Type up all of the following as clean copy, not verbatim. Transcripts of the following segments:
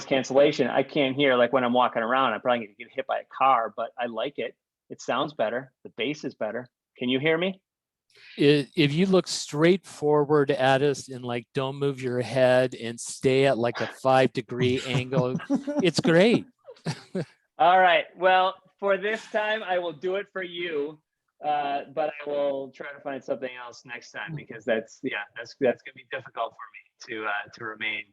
cancellation. I can't hear, like when I'm walking around, I'm probably gonna get hit by a car, but I like it. It sounds better. The bass is better. Can you hear me? If you look straight forward at us and like don't move your head and stay at like a 5-degree angle, it's great. All right. Well, for this time, I will do it for you, but I will try to find something else next time because that's gonna be difficult for me to remain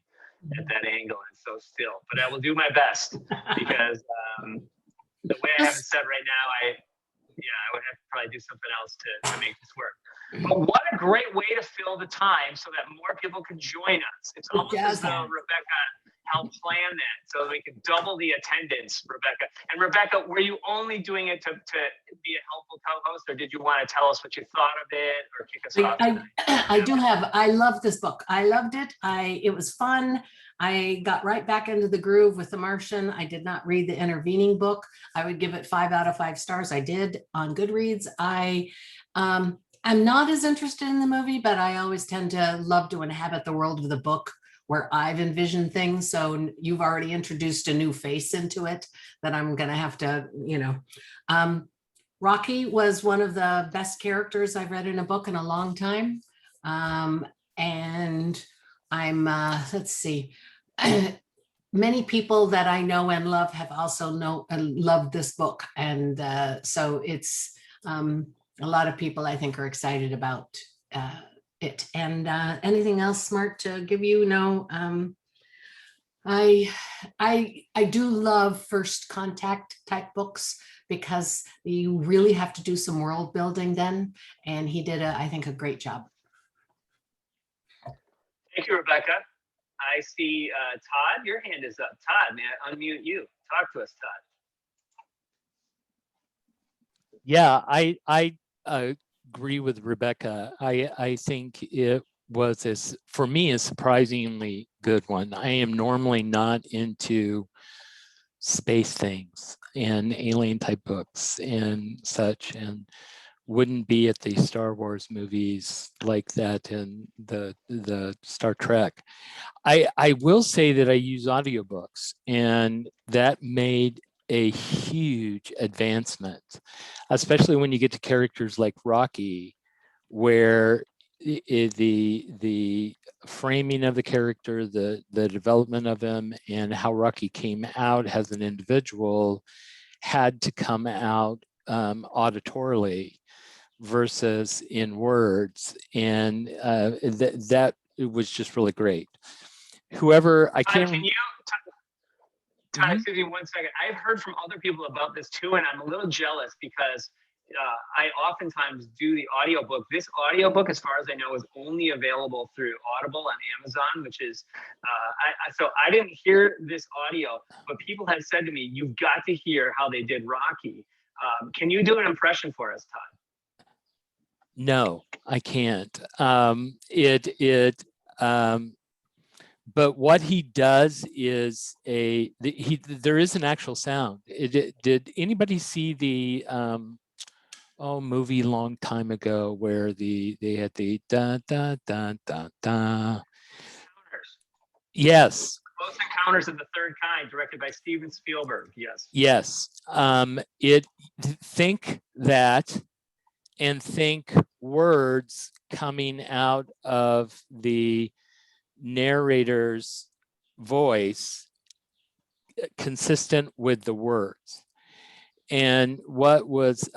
at that angle and so still. But I will do my best because the way I have it set right now, I would have to probably do something else to make this work. But what a great way to fill the time so that more people can join us. It's almost as though Rebecca helped plan that so we could double the attendance, Rebecca. And Rebecca, were you only doing it to be a helpful co-host, or did you want to tell us what you thought of it or kick us off? I love this book. I loved it. It was fun. I got right back into the groove with The Martian. I did not read the intervening book. I would give it 5 out of 5 stars. I did on Goodreads. I'm not as interested in the movie, but I always tend to love to inhabit the world of the book where I've envisioned things. So you've already introduced a new face into it that I'm going to have to, Rocky was one of the best characters I've read in a book in a long time. And I'm, let's see, many people that I know and love have also loved this book. And so it's, a lot of people I think are excited about it. And anything else smart to give you? No, I do love first contact type books because you really have to do some world building then. And he did, I think, a great job. Thank you, Rebecca. I see Todd, your hand is up. Todd, may I unmute you? Talk to us, Todd. Yeah, I agree with Rebecca. I think it was, for me, a surprisingly good one. I am normally not into space things and alien type books and such, and wouldn't be at the Star Wars movies like that and the Star Trek. I will say that I use audiobooks, and that made a huge advancement, especially when you get to characters like Rocky, where the framing of the character, the development of him, and how Rocky came out as an individual had to come out auditorily versus in words, and that it was just really great. Whoever I can't. Todd, excuse me 1 second. I've heard from other people about this too, and I'm a little jealous because I oftentimes do the audiobook. This audiobook, as far as I know, is only available through Audible on Amazon, which is, so I didn't hear this audio, but people have said to me, you've got to hear how they did Rocky. Can you do an impression for us, Todd? No, I can't. But what he does is there is an actual sound. Did anybody see the movie long time ago where they had the da da da da da? Yes. Close Encounters of the Third Kind, directed by Steven Spielberg. Yes. Yes. Think that, and think words coming out of the narrator's voice consistent with the words. And what was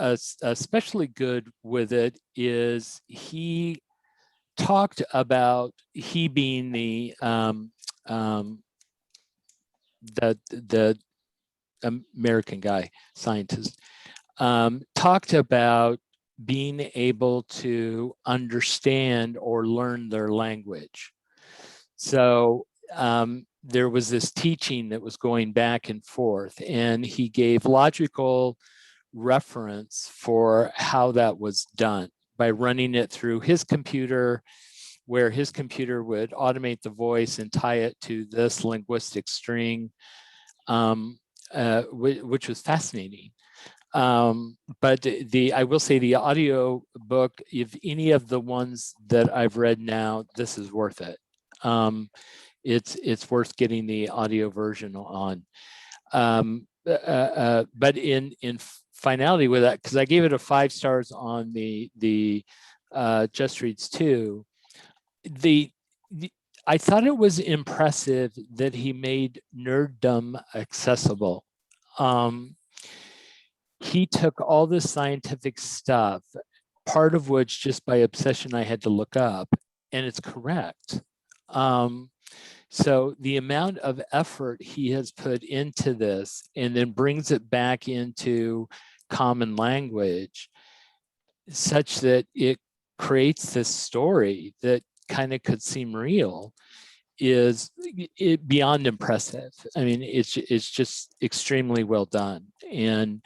especially good with it is he talked about, he being the American guy, scientist, talked about being able to understand or learn their language. So there was this teaching that was going back and forth, and he gave logical reference for how that was done by running it through his computer, where his computer would automate the voice and tie it to this linguistic string, which was fascinating. But I will say the audio book, if any of the ones that I've read now, this is worth it. it's worth getting the audio version on. But in finality with that, because I gave it a 5 stars on the Just Reads 2, I thought it was impressive that he made nerddom accessible. He took all this scientific stuff, part of which just by obsession I had to look up, and it's correct. So the amount of effort he has put into this and then brings it back into common language such that it creates this story that kind of could seem real is beyond impressive. I mean, it's just extremely well done. And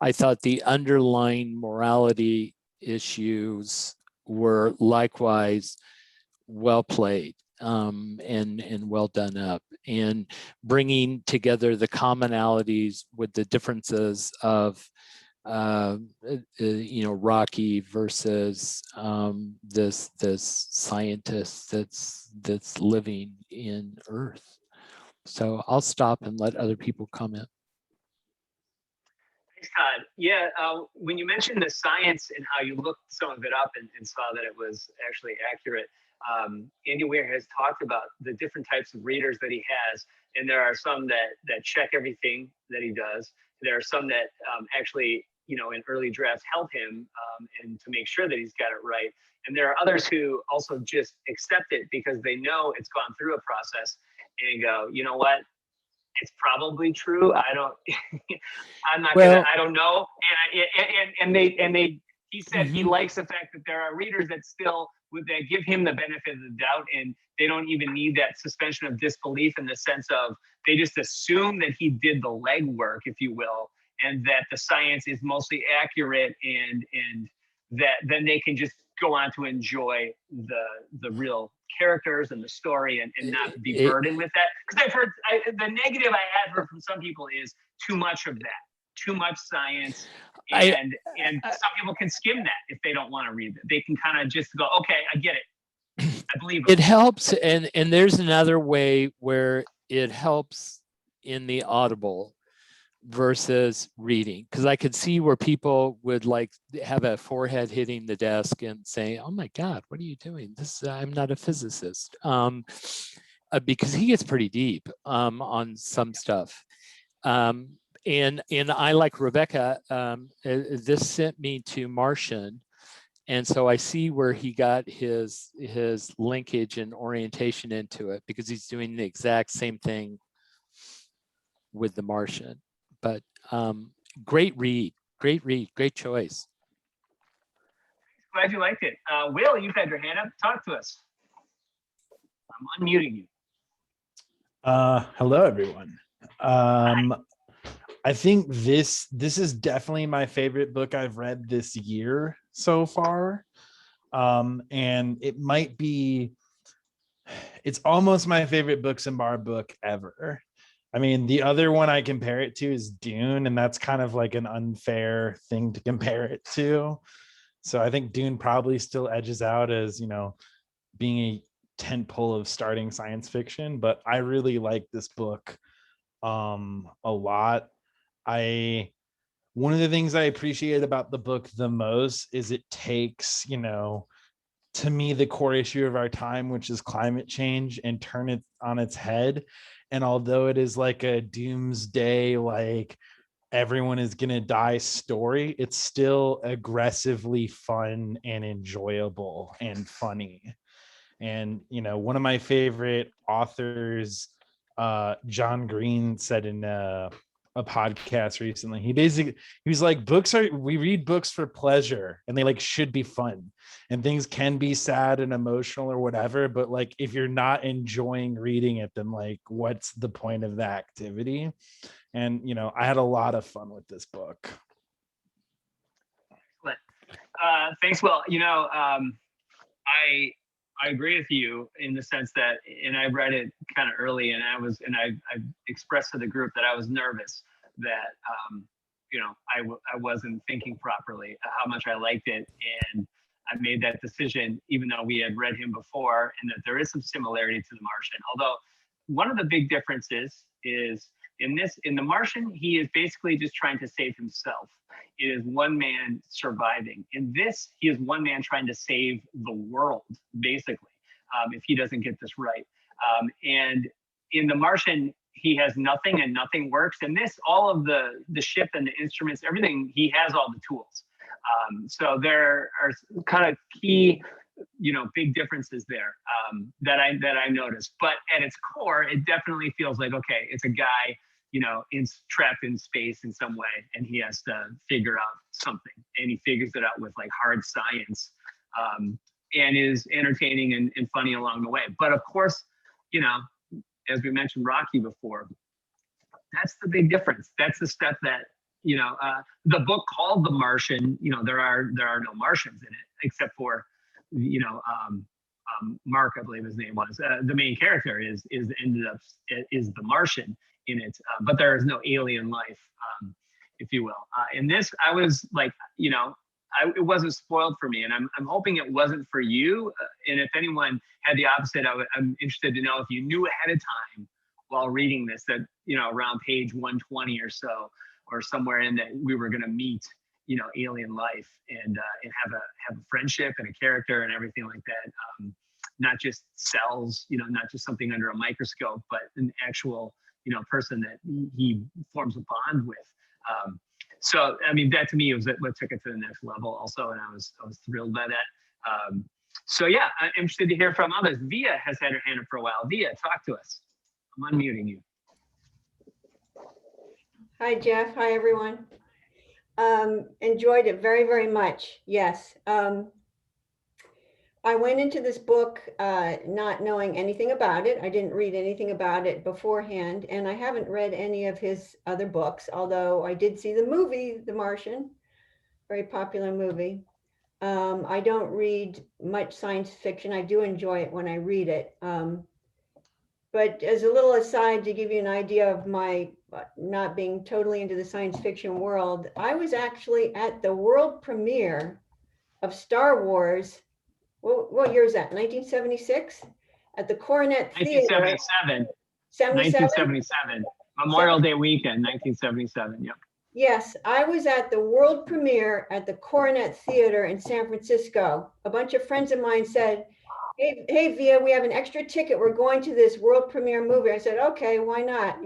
I thought the underlying morality issues were likewise well played, and well done up, and bringing together the commonalities with the differences of Rocky versus this scientist that's living in Earth. So I'll stop and let other people comment. Thanks, Todd. Yeah, when you mentioned the science and how you looked some of it up and saw that it was actually accurate, Andy Weir has talked about the different types of readers that he has, and there are some that check everything that he does. There are some that actually, in early drafts help him and to make sure that he's got it right. And there are others who also just accept it because they know it's gone through a process and go, you know what? It's probably true. I don't, I don't know. He said he likes the fact that there are readers that still that give him the benefit of the doubt, and they don't even need that suspension of disbelief in the sense of they just assume that he did the legwork, if you will, and that the science is mostly accurate, and that then they can just go on to enjoy the real characters and the story and not be burdened with that. Because I've heard the negative I have heard from some people is too much of that, too much science. And some people can skim that if they don't want to read it. They can kind of just go, okay, I get it. I believe it helps. And there's another way where it helps in the Audible versus reading, because I could see where people would like have a forehead hitting the desk and say, oh my God, what are you doing? I'm not a physicist. Because he gets pretty deep on some stuff. And I, like Rebecca, this sent me to Martian. And so I see where he got his linkage and orientation into it, because he's doing the exact same thing with the Martian. But great read, great choice. Glad you liked it. Will, you've had your hand up. Talk to us. I'm unmuting you. Hello, everyone. I think this is definitely my favorite book I've read this year so far. And it's almost my favorite Books-and-Bar book ever. I mean, the other one I compare it to is Dune, and that's kind of like an unfair thing to compare it to. So I think Dune probably still edges out as, being a tentpole of starting science fiction, but I really like this book a lot. One of the things I appreciate about the book the most is it takes, to me, the core issue of our time, which is climate change, and turn it on its head. And although it is like a doomsday, like everyone is going to die story, it's still aggressively fun and enjoyable and funny. And, one of my favorite authors, John Green, said in a podcast recently, he was like, we read books for pleasure, and they should be fun, and things can be sad and emotional or whatever, but if you're not enjoying reading it, then what's the point of the activity? And I had a lot of fun with this book. Thanks, Will. I agree with you in the sense that, and I read it kind of early, and I expressed to the group that I was nervous that, I wasn't thinking properly how much I liked it. And I made that decision, even though we had read him before, and that there is some similarity to The Martian. Although one of the big differences is in the Martian, he is basically just trying to save himself. It is one man surviving. In this, he is one man trying to save the world, basically, if he doesn't get this right. And in the Martian, he has nothing and nothing works. And this, all of the ship and the instruments, everything, he has all the tools. So there are kind of key, big differences there that I noticed. But at its core, it definitely feels like, okay, it's a guy, trapped in space in some way, and he has to figure out something, and he figures it out with like hard science, and is entertaining and funny along the way. But of course, as we mentioned Rocky before, that's the big difference. That's the step that, the book called The Martian, there are no Martians in it, except for, Mark, I believe his name was, the main character is the Martian in it, but there is no alien life, if you will. In this, I was like, it wasn't spoiled for me, and I'm hoping it wasn't for you. And if anyone had the opposite, I'm interested to know if you knew ahead of time while reading this that around page 120 or so, or somewhere in that, we were going to meet alien life and have a friendship and a character and everything like that. Not just cells, not just something under a microscope, but an actual person that he forms a bond with. So, I mean, that to me was what took it to the next level also, and I was thrilled by that. So yeah, I'm interested to hear from others. Via has had her hand up for a while. Via, talk to us. I'm unmuting you. Hi, Jeff. Hi, everyone. Enjoyed it very, very much. Yes. I went into this book not knowing anything about it. I didn't read anything about it beforehand, and I haven't read any of his other books, although I did see the movie, The Martian, very popular movie. I don't read much science fiction. I do enjoy it when I read it. But as a little aside to give you an idea of my not being totally into the science fiction world, I was actually at the world premiere of Star Wars. What year is that? 1976? At the Coronet Theater. 1977. 1977. Memorial Day weekend, 1977. Yep. Yes, I was at the world premiere at the Coronet Theater in San Francisco. A bunch of friends of mine said, hey, Via, we have an extra ticket. We're going to this world premiere movie. I said, okay, why not?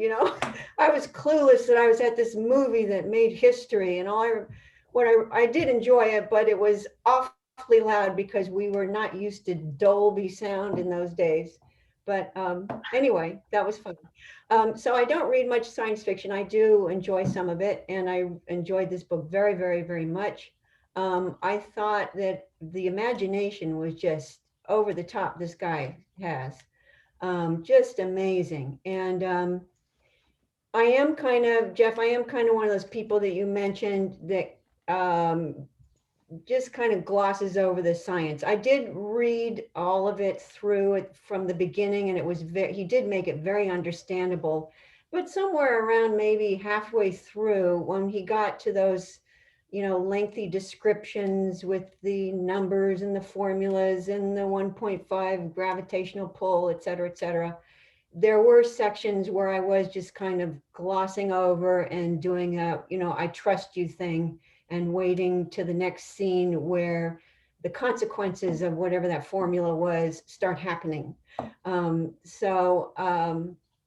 I was clueless that I was at this movie that made history, and I did enjoy it, but it was awfully loud because we were not used to Dolby sound in those days. But anyway, that was fun. So I don't read much science fiction. I do enjoy some of it, and I enjoyed this book very, very, very much. I thought that the imagination was just over the top. This guy has just amazing. And I am kind of, Jeff, I am kind of one of those people that you mentioned that just kind of glosses over the science. I did read all of it through it from the beginning, and it was he did make it very understandable. But somewhere around maybe halfway through, when he got to those lengthy descriptions with the numbers and the formulas and the 1.5 gravitational pull, et cetera, there were sections where I was just kind of glossing over and doing a, I trust you thing, and waiting to the next scene where the consequences of whatever that formula was start happening. So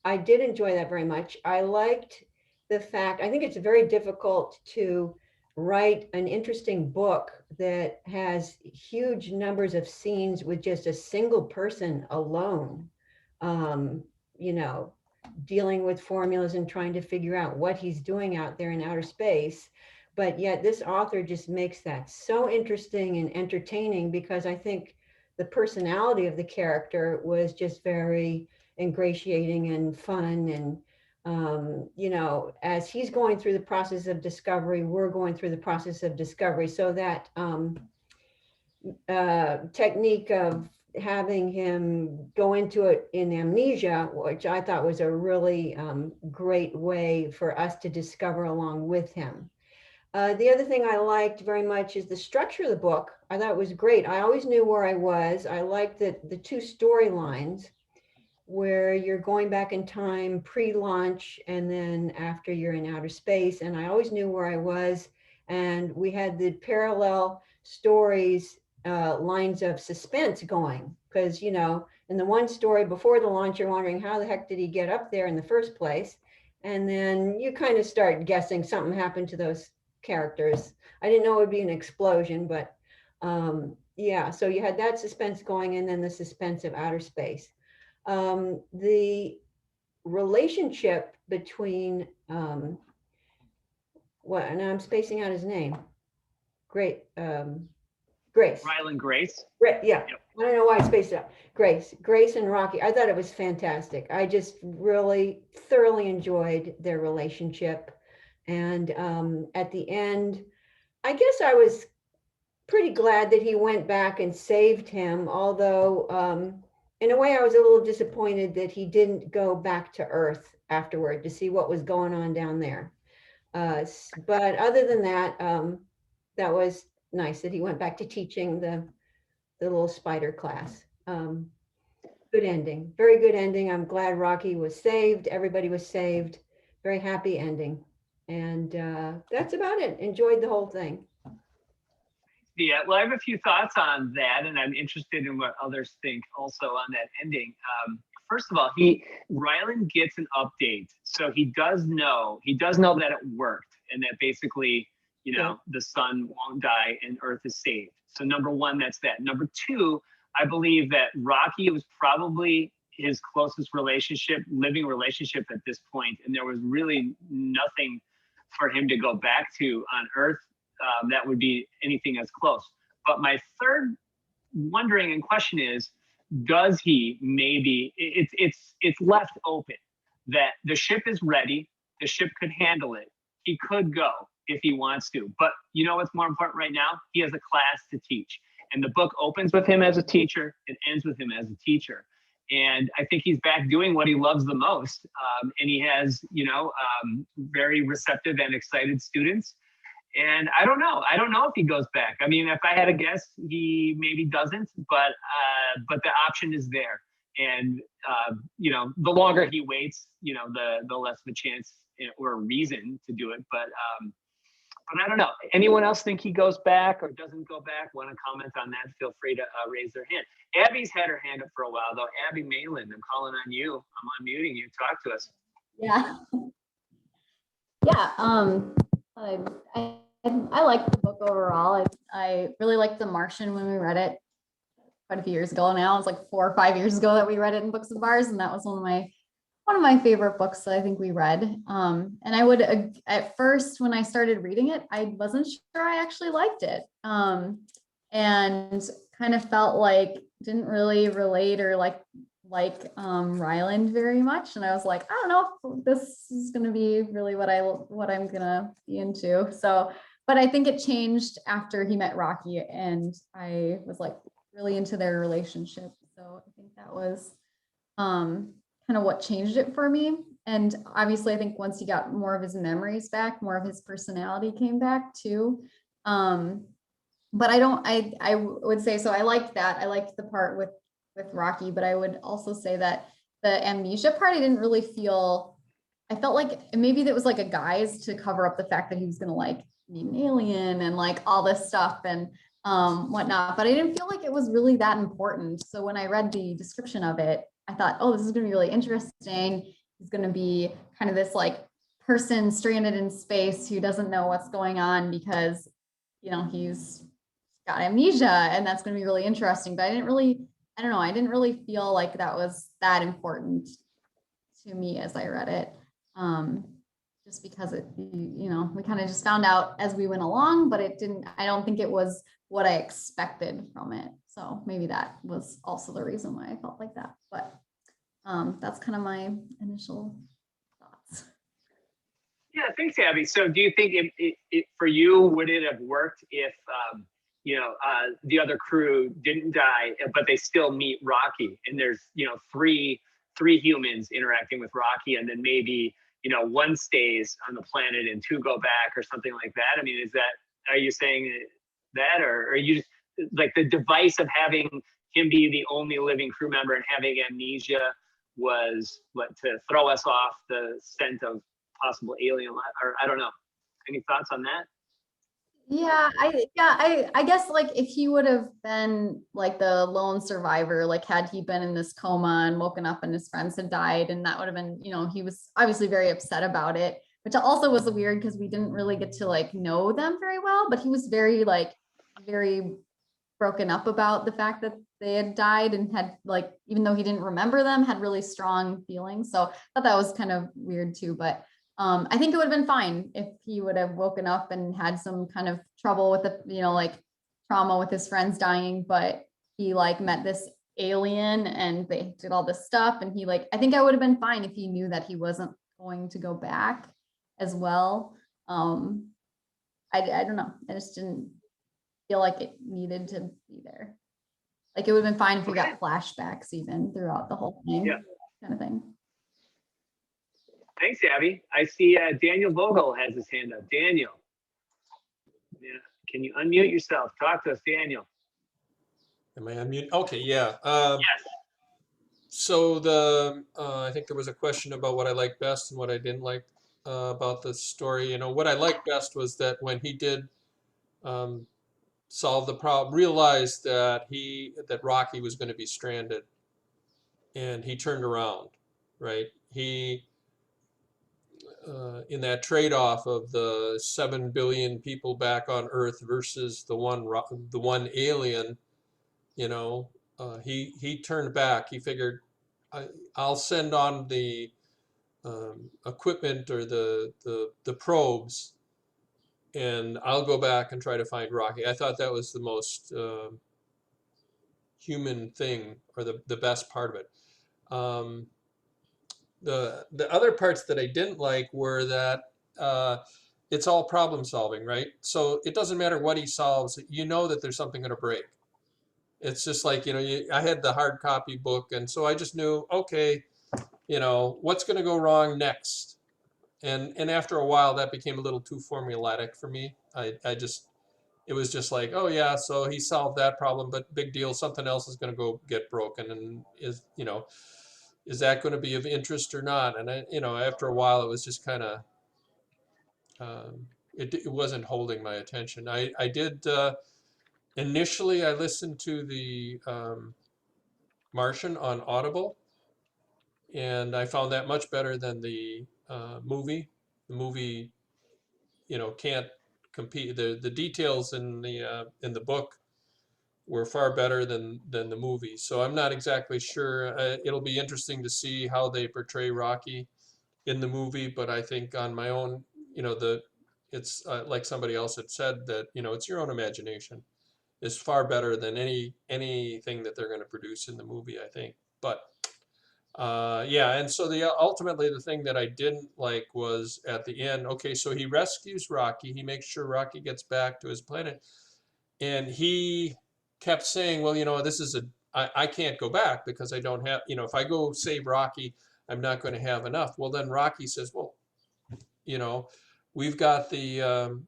I did enjoy that very much. I liked the fact, I think it's very difficult to write an interesting book that has huge numbers of scenes with just a single person alone, dealing with formulas and trying to figure out what he's doing out there in outer space. But yet this author just makes that so interesting and entertaining, because I think the personality of the character was just very ingratiating and fun. And as he's going through the process of discovery, we're going through the process of discovery. So that technique of having him go into it in amnesia, which I thought was a really great way for us to discover along with him. The other thing I liked very much is the structure of the book. I thought it was great. I always knew where I was. I liked that the two storylines where you're going back in time pre-launch and then after you're in outer space. And I always knew where I was. And we had the parallel stories, lines of suspense going. Because, you know, in the one story before the launch, you're wondering how the heck did he get up there in the first place? And then you kind of start guessing something happened to those characters. I didn't know it would be an explosion, but yeah, so you had that suspense going and then the suspense of outer space. The relationship between what, and I'm spacing out his name. Great, Grace. Ryland Grace. Yeah, Yep. I don't know why I spaced it out. Grace and Rocky. I thought it was fantastic. I just really thoroughly enjoyed their relationship. And at the end, I guess I was pretty glad that he went back and saved him, although in a way I was a little disappointed that he didn't go back to Earth afterward to see what was going on down there. But other than that, that was nice that he went back to teaching the little spider class. Good ending, very good ending. I'm glad Rocky was saved. Everybody was saved. Very happy ending. And that's about it. Enjoyed the whole thing. Yeah, well, I have a few thoughts on that, and I'm interested in what others think also on that ending. First of all, Ryland gets an update, so he does know that it worked, and that basically, you know, the sun won't die and Earth is saved. So number one, that's that. Number two, I believe that Rocky was probably his closest living relationship at this point, and there was really nothing for him to go back to on Earth that would be anything as close. But my third wondering and question is, does he maybe, it's left open that the ship is ready, the ship could handle it, he could go if he wants to. But you know what's more important right now? He has a class to teach. And the book opens with him as a teacher, it ends with him as a teacher. And I think he's back doing what he loves the most. And he has, you know, very receptive and excited students. And I don't know if he goes back. I mean, if I had a guess, he maybe doesn't, but the option is there. And, you know, the longer he waits, you know, the less of a chance or a reason to do it. But I don't know. Anyone else think he goes back or doesn't go back? Want to comment on that? Feel free to raise their hand. Abby's had her hand up for a while, though. Abby Malin, I'm calling on you. I'm unmuting you. Talk to us. Yeah. I liked the book overall. I really liked The Martian when we read it quite a few years ago now. It was like 4 or 5 years ago that we read it in Books of Bars, and that was one of my favorite books that I think we read. And I would, at first, when I started reading it, I wasn't sure I actually liked it. And kind of felt like didn't really relate or like Ryland very much. And I was like, I don't know if this is going to be really what I'm going to be into. So, but I think it changed after he met Rocky, and I was like really into their relationship. So I think that was kind of what changed it for me. And obviously I think once he got more of his memories back, more of his personality came back too. But I would say, so I liked that. I liked the part with Rocky, but I would also say that the amnesia part, I didn't really feel, I felt like maybe that was like a guise to cover up the fact that he was going to like meet an alien and like all this stuff and whatnot, but I didn't feel like it was really that important. So when I read the description of it, I thought, oh, this is going to be really interesting. He's going to be kind of this like person stranded in space who doesn't know what's going on because, you know, he's got amnesia, and that's going to be really interesting. But I didn't really feel like that was that important to me as I read it. Just because we kind of just found out as we went along, but I don't think it was what I expected from it. So maybe that was also the reason why I felt like that. But that's kind of my initial thoughts. Yeah, thanks, Abby. So do you think it for you, would it have worked if, the other crew didn't die, but they still meet Rocky, and there's, three humans interacting with Rocky, and then maybe, one stays on the planet and 2 go back or something like that? I mean, are you saying that, or are you just like the device of having him be the only living crew member and having amnesia was what, to throw us off the scent of possible alien life, or I don't know. Any thoughts on that? Yeah, I guess like if he would have been like the lone survivor, like had he been in this coma and woken up and his friends had died, and that would have been, he was obviously very upset about it, which also was weird because we didn't really get to like know them very well, but he was very broken up about the fact that they had died and had like, even though he didn't remember them, had really strong feelings. So I thought that was kind of weird too, but I think it would have been fine if he would have woken up and had some kind of trouble with the, like trauma with his friends dying, but he like met this alien and they did all this stuff. And he like, I think I would have been fine if he knew that he wasn't going to go back as well. I don't know. I just didn't feel like it needed to be there. Like it would have been fine if we got flashbacks even throughout the whole thing, kind of thing. Thanks, Abby. I see Daniel Vogel has his hand up. Daniel, can you unmute yourself? Talk to us, Daniel. Am I unmuted? Okay, yeah. Yes. So I think there was a question about what I liked best and what I didn't like about the story. What I liked best was that when he did solve the problem, realized that Rocky was going to be stranded, and he turned around, right? He in that trade-off of the 7 billion people back on Earth versus the one alien, he turned back. He figured, I'll send on the equipment or the probes, and I'll go back and try to find Rocky. I thought that was the most human thing, or the best part of it. The other parts that I didn't like were that it's all problem solving, right? So it doesn't matter what he solves, that there's something going to break. It's just like, I had the hard copy book, and so I just knew, okay, what's going to go wrong next? And after a while, that became a little too formulaic for me. It was just like, oh yeah, so he solved that problem, but big deal, something else is going to go get broken, and is that going to be of interest or not? And after a while, it was just kind of, it wasn't holding my attention. I did, initially I listened to the Martian on Audible, and I found that much better than the movie. The movie, can't compete. The details in the book were far better than the movie. So I'm not exactly sure. It'll be interesting to see how they portray Rocky in the movie, but I think on my own, it's like somebody else had said that, it's your own imagination is far better than anything that they're going to produce in the movie, I think. But yeah, and so ultimately the thing that I didn't like was at the end, okay, so he rescues Rocky, he makes sure Rocky gets back to his planet, and he kept saying, well, I can't go back because I don't have, if I go save Rocky, I'm not going to have enough. Well, then Rocky says, well, we've got the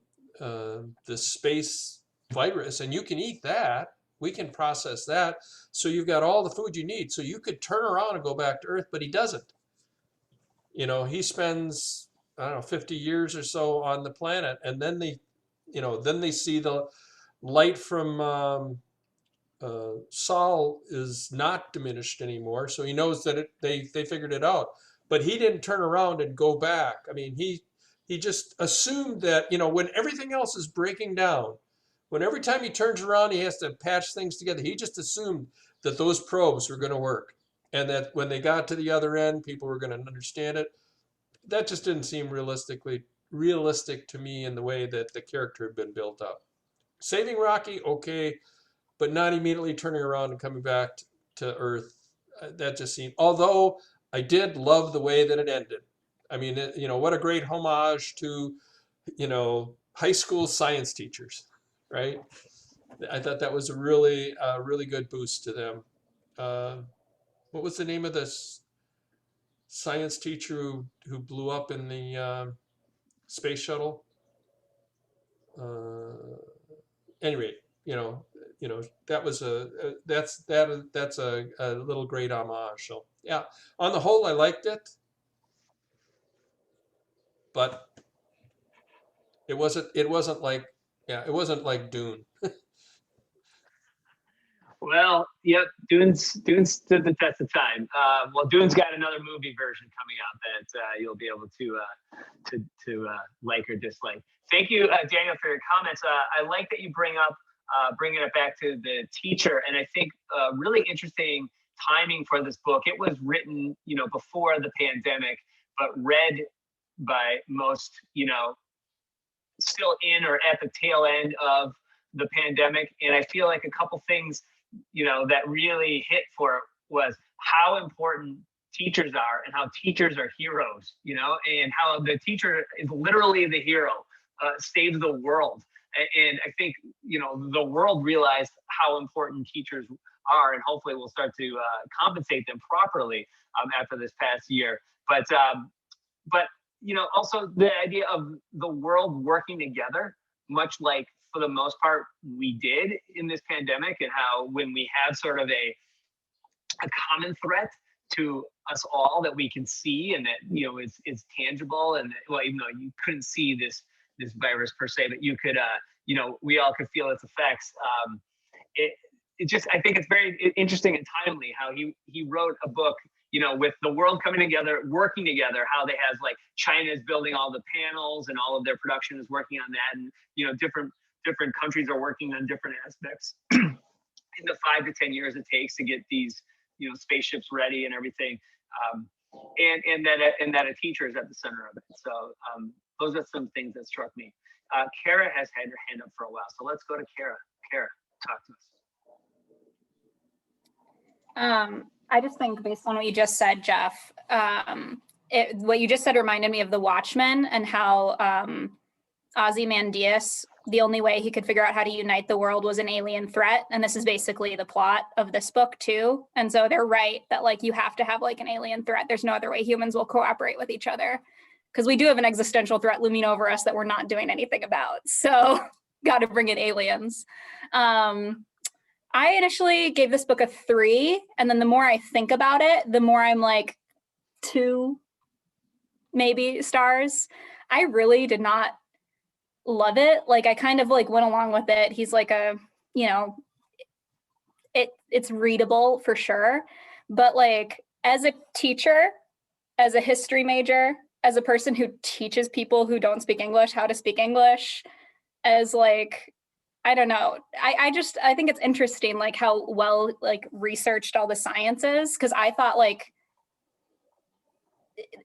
space virus, and you can eat that. We can process that. So you've got all the food you need. So you could turn around and go back to Earth, but he doesn't. He spends, I don't know, 50 years or so on the planet, and then they see the light from Sol is not diminished anymore, so he knows that they figured it out. But he didn't turn around and go back. I mean, he just assumed that, when everything else is breaking down, when every time he turns around he has to patch things together, he just assumed that those probes were going to work, and that when they got to the other end, people were going to understand it. That just didn't seem realistic to me in the way that the character had been built up. Saving Rocky, okay, but not immediately turning around and coming back to Earth. That just seemed, although I did love the way that it ended. I mean, what a great homage to, high school science teachers, right? I thought that was a really good boost to them. What was the name of this science teacher who blew up in the space shuttle? Anyway, that was that's a little great homage. So Yeah, on the whole, I liked it, but it wasn't like, yeah, it wasn't like Dune. Well, yep, Dune's stood the test of time. Well, Dune's got another movie version coming out that you'll be able to like or dislike. Thank you, Daniel, for your comments. I like that you bringing it back to the teacher, and I think really interesting timing for this book. It was written, before the pandemic, but read by most, still in or at the tail end of the pandemic. And I feel like a couple things, that really hit for it was how important teachers are and how teachers are heroes, and how the teacher is literally the hero, saves the world. And I think, the world realized how important teachers are, and hopefully we'll start to compensate them properly after this past year. But also the idea of the world working together, much like for the most part we did in this pandemic, and how when we have sort of a common threat to us all that we can see, and that is tangible, and well, even though you couldn't see this virus per se, but you could we all could feel its effects. I think it's very interesting and timely how he wrote a book, with the world coming together, working together, how they have, like, China is building all the panels and all of their production is working on that, and different countries are working on different aspects in the 5 to 10 years it takes to get these spaceships ready and everything, and that a teacher is at the center of it. So those are some things that struck me. Kara has had her hand up for a while, so let's go to Kara. Kara, talk to us. I just think, based on what you just said, Jeff, what you just said reminded me of The Watchmen, and how Ozymandias, the only way he could figure out how to unite the world was an alien threat. And this is basically the plot of this book too. And so they're right that, like, you have to have, like, an alien threat. There's no other way humans will cooperate with each other, because we do have an existential threat looming over us that we're not doing anything about. So got to bring in aliens. I initially gave this book a 3, and then the more I think about it, the more I'm like 2, maybe, stars. I really did not love it. Like, I kind of like went along with it. He's like it's readable for sure. But, like, as a teacher, as a history major, as a person who teaches people who don't speak English how to speak English, as, like, I don't know. I think it's interesting, like, how well, like, researched all the science is, because I thought, like,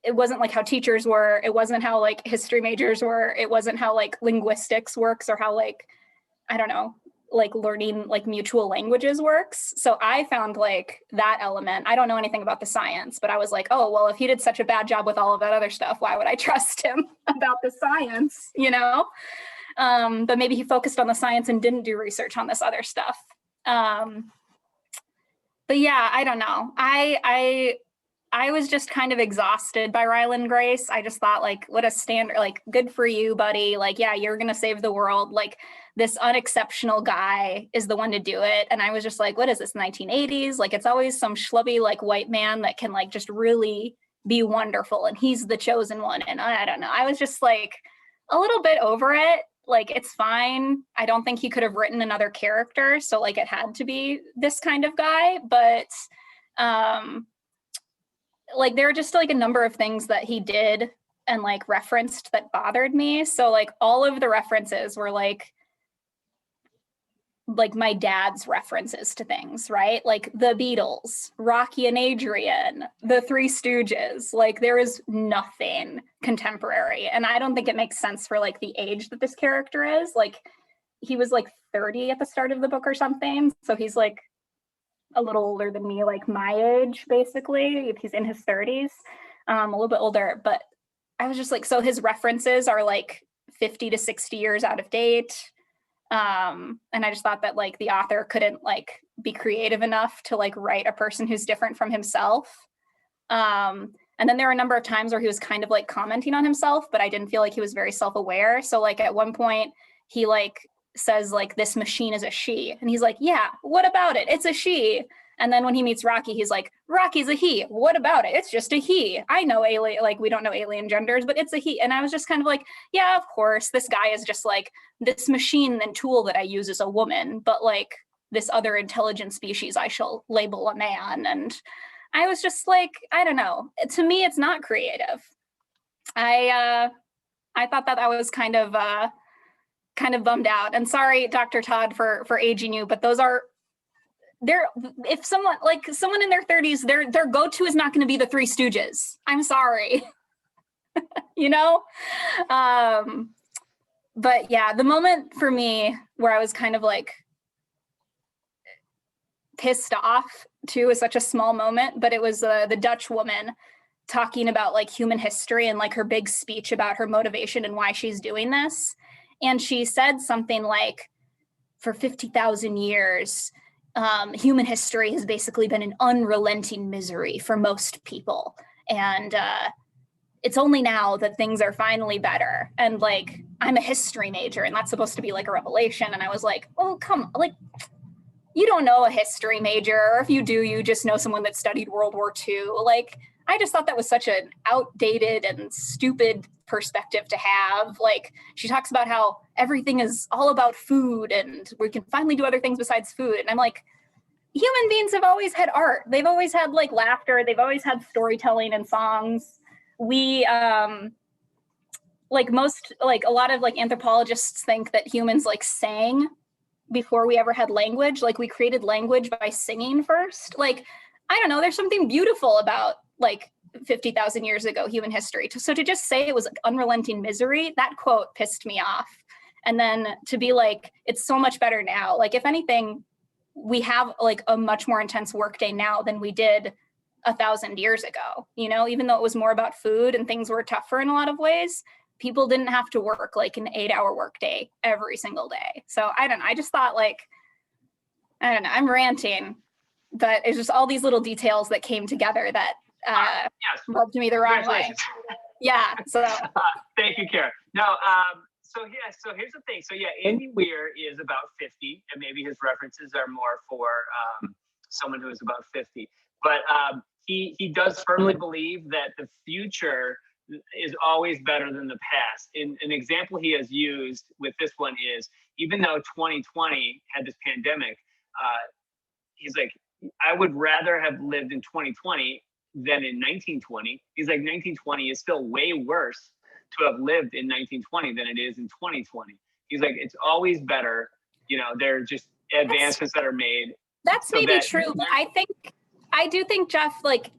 it wasn't like how teachers were. It wasn't how, like, history majors were. It wasn't how, like, linguistics works, or how, like, I don't know, like, learning, like, mutual languages works. So I found, like, that element. I don't know anything about the science, but I was like, oh, well, if he did such a bad job with all of that other stuff, why would I trust him about the science, But maybe he focused on the science and didn't do research on this other stuff. But yeah, I don't know. I was just kind of exhausted by Ryland Grace. I just thought, like, what a standard, like, good for you, buddy. Like, yeah, you're going to save the world. Like, this unexceptional guy is the one to do it. And I was just like, what is this, 1980s? Like, it's always some schlubby, like, white man that can, like, just really be wonderful, and he's the chosen one. And I don't know. I was just, like, a little bit over it. Like, it's fine. I don't think he could have written another character. So, like, it had to be this kind of guy. But like, there are just, like, a number of things that he did and, like, referenced that bothered me. So, like, all of the references were like my dad's references to things, right? Like the Beatles, Rocky and Adrian, the Three Stooges. Like, there is nothing contemporary. And I don't think it makes sense for, like, the age that this character is. Like, he was, like, 30 at the start of the book or something. So he's, like, a little older than me, like my age, basically, if he's in his 30s, a little bit older. But I was just like, so his references are, like, 50 to 60 years out of date. And I just thought that, like, the author couldn't, like, be creative enough to, like, write a person who's different from himself. And then there were a number of times where he was kind of, like, commenting on himself, but I didn't feel like he was very self-aware. So, like, at one point he, like, says, like, this machine is a she, and he's like, yeah, what about it? It's a she. And then when he meets Rocky, he's like, Rocky's a he. What about it? It's just a he. I know alien, like we don't know alien genders, but it's a he. And I was just kind of like, yeah, of course, this guy is just like this machine and tool that I use as a woman, but like this other intelligent species I shall label a man. And I was just like, I don't know. To me, it's not creative. I thought that I was kind of bummed out. And sorry, Dr. Todd, for aging you, but those are if someone in their 30s, their go-to is not going to be the Three Stooges. I'm sorry. You know? But yeah, the moment for me where I was kind of like pissed off too is such a small moment, but it was the Dutch woman talking about like human history and like her big speech about her motivation and why she's doing this. And she said something like, for 50,000 years, human history has basically been an unrelenting misery for most people. And it's only now that things are finally better. And like, I'm a history major and that's supposed to be like a revelation. And I was like, oh, come on, like, you don't know a history major, or if you do, you just know someone that studied World War II. Like, I just thought that was such an outdated and stupid perspective to have. Like, she talks about how everything is all about food and we can finally do other things besides food. And I'm like, human beings have always had art. They've always had like laughter. They've always had storytelling and songs. We, like a lot of like anthropologists think that humans like sang before we ever had language. Like, we created language by singing first. Like, I don't know, there's something beautiful about like 50,000 years ago human history. So to just say it was like unrelenting misery, that quote pissed me off. And then to be like, it's so much better now. Like, if anything, we have like a much more intense workday now than we did 1,000 years ago. You know, even though it was more about food and things were tougher in a lot of ways, people didn't have to work like an 8-hour workday every single day. So I don't know. I just thought like, I don't know, I'm ranting, but it's just all these little details that came together that Yes. rubbed me the wrong way. Congratulations. Yeah. So Thank you, Kara. No, so here's the thing. So yeah, Andy Weir is about 50, and maybe his references are more for someone who is about 50. But he does firmly believe that the future is always better than the past. And an example he has used with this one is, even though 2020 had this pandemic, he's like, I would rather have lived in 2020 than in 1920. He's like, 1920 is still way worse to have lived in 1920 than it is in 2020. He's like, it's always better. You know, there are just advancements that are made. That's so maybe that- true, but I do think, Jeff, like,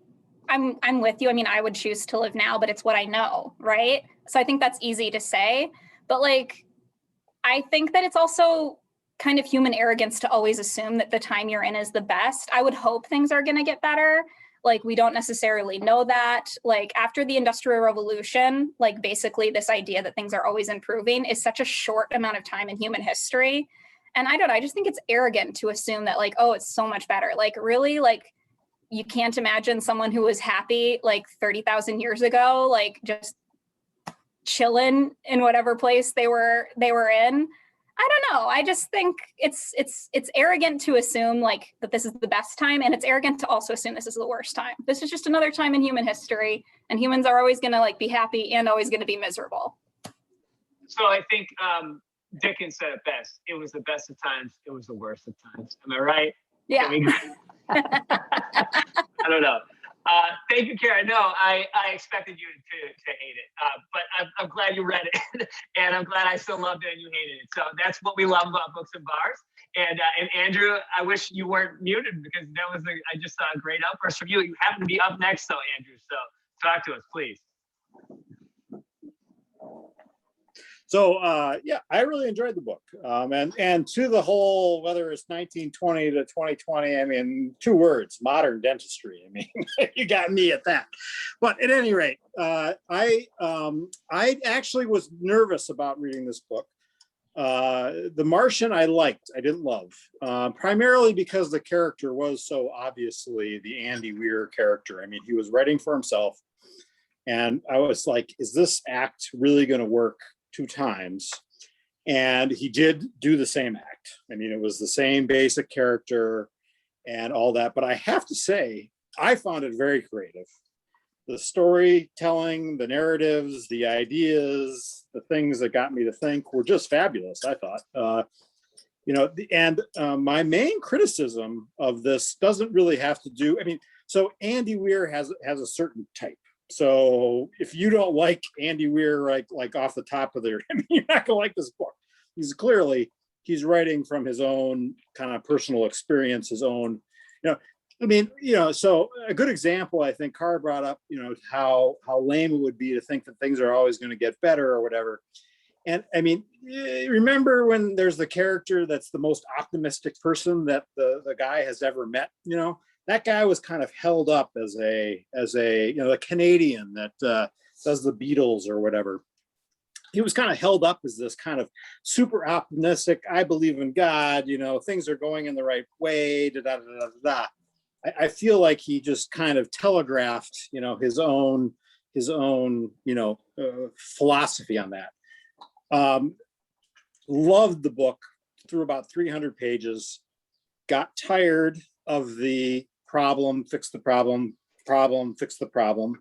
I'm with you. I mean, I would choose to live now, but it's what I know, right? So I think that's easy to say. But like, I think that it's also kind of human arrogance to always assume that the time you're in is the best. I would hope things are going to get better. Like, we don't necessarily know that. Like, after the Industrial Revolution, like, basically this idea that things are always improving is such a short amount of time in human history. And I just think it's arrogant to assume that like, oh, it's so much better. Like, really, like, you can't imagine someone who was happy like 30,000 years ago, like just chilling in whatever place they were in. I don't know. I just think it's arrogant to assume like that this is the best time, and it's arrogant to also assume this is the worst time. This is just another time in human history, and humans are always going to like be happy and always going to be miserable. So I think Dickens said it best. It was the best of times. It was the worst of times. Am I right? Yeah. I don't know. Thank you, Kara. No, I expected you to hate it, but I'm glad you read it, and I'm glad I still loved it and you hated it. So that's what we love about Books and Bars. And Andrew, I wish you weren't muted, because that was I just saw a great outburst from you. You happen to be up next, though, Andrew. So talk to us, please. So yeah, I really enjoyed the book, and to the whole, whether it's 1920 to 2020, I mean, 2 words: modern dentistry. I mean, you got me at that. But at any rate, I actually was nervous about reading this book. The Martian I liked, I didn't love, primarily because the character was so obviously the Andy Weir character. I mean, he was writing for himself, and I was like, is this act really going to work 2 times? And he did do the same act. I mean, it was the same basic character. and all that. But I have to say, I found it very creative. The storytelling, the narratives, the ideas, the things that got me to think were just fabulous, I thought. My main criticism of this doesn't really have to do, so Andy Weir has a certain type. So if you don't like Andy Weir, like off the top of their, you're not gonna like this book. He's writing from his own kind of personal experience, his own, so a good example, I think Carr brought up, how lame it would be to think that things are always going to get better or whatever. And remember when there's the character that's the most optimistic person that the guy has ever met, that guy was kind of held up as a a Canadian that does the Beatles or whatever. He was kind of held up as this kind of super optimistic, I believe in God, things are going in the right way, da da da da da. I feel like he just kind of telegraphed, his own philosophy on that. Loved the book through about 300 pages, got tired of the fix the problem, fix the problem,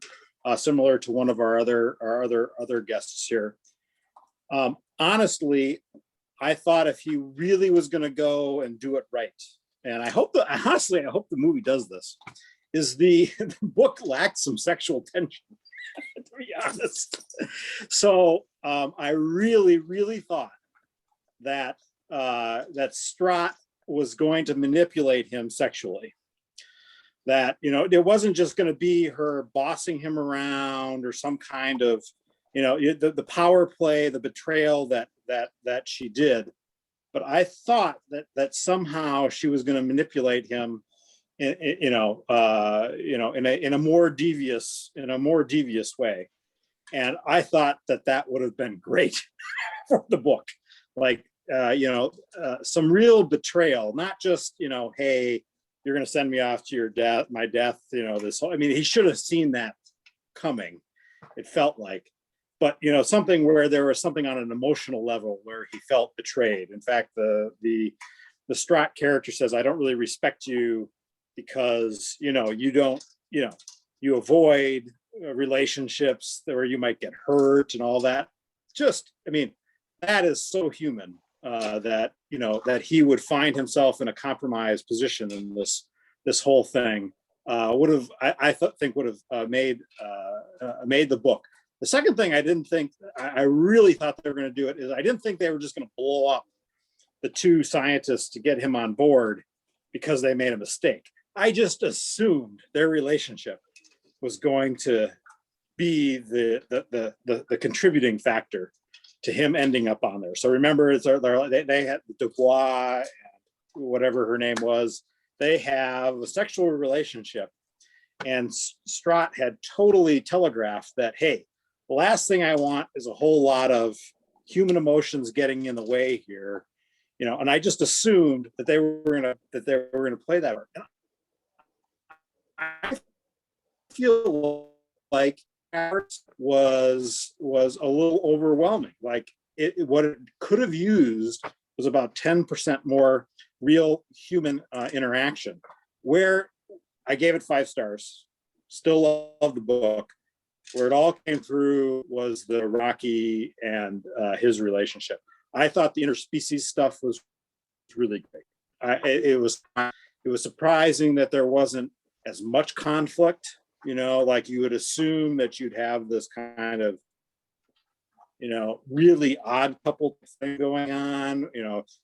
similar to one of our other guests here. Honestly, I thought if he really was going to go and do it right, and I hope the movie does this, is the book lacked some sexual tension, to be honest. So I really, really thought that Strott was going to manipulate him sexually. That, it wasn't just going to be her bossing him around or some kind of, the power play, the betrayal that she did. But I thought that somehow she was going to manipulate him, in a more devious way. And I thought that would have been great for the book. Like, some real betrayal, not just, hey, you're going to send me off to my death, this whole, he should have seen that coming, it felt like. But, something where there was something on an emotional level where he felt betrayed. In fact, the Strott character says, I don't really respect you because, you don't, you avoid relationships where you might get hurt and all that. Just, that is so human, that he would find himself in a compromised position in this whole thing. Would have made the book. The second thing I really thought they were going to do it is I didn't think they were just going to blow up the two scientists to get him on board because they made a mistake. I just assumed their relationship was going to be the contributing factor to him ending up on there. So remember, they had Dubois and whatever her name was. They have a sexual relationship, and Strott had totally telegraphed that, hey, the last thing I want is a whole lot of human emotions getting in the way here, and I just assumed that they were gonna play that. I feel like was a little overwhelming. Like what it could have used was about 10% more real human interaction. Where I gave it 5 stars, still love the book. Where it all came through was the Rocky and his relationship. I thought the interspecies stuff was really great. It was surprising that there wasn't as much conflict, like you would assume that you'd have this kind of, really odd couple thing going on,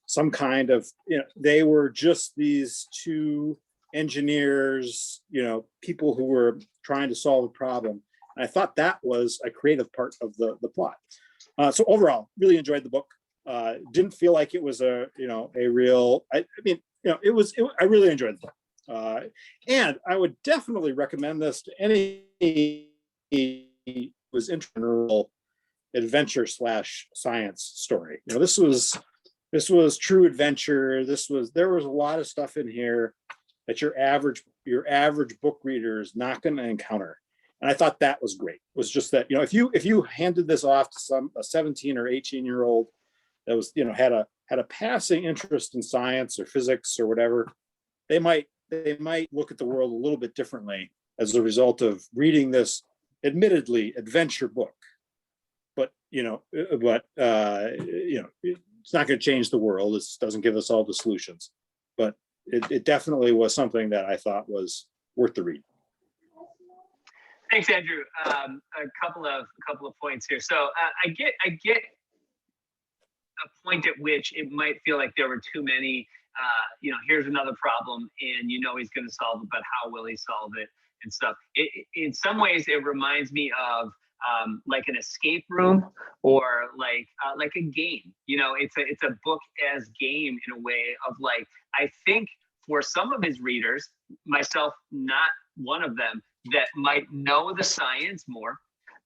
some kind of, they were just these two engineers, people who were trying to solve a problem. And I thought that was a creative part of the plot. So overall, really enjoyed the book. Didn't feel like it was a real, I really enjoyed the book. And I would definitely recommend this to any who was interested in adventure / science story. This was true adventure. There was a lot of stuff in here that your average book reader is not going to encounter. And I thought that was great. It was just that, if you handed this off to a 17 or 18-year-old that was, had a passing interest in science or physics or whatever, they might they might look at the world a little bit differently as a result of reading this admittedly adventure book. But, it's not going to change the world. It doesn't give us all the solutions, but it definitely was something that I thought was worth the read. Thanks, Andrew. A couple of points here. So I get a point at which it might feel like there were too many. Here's another problem, and he's going to solve it, but how will he solve it and stuff? In some ways, it reminds me of like an escape room or like a game. It's a book as game in a way of like, I think for some of his readers, myself not one of them, that might know the science more,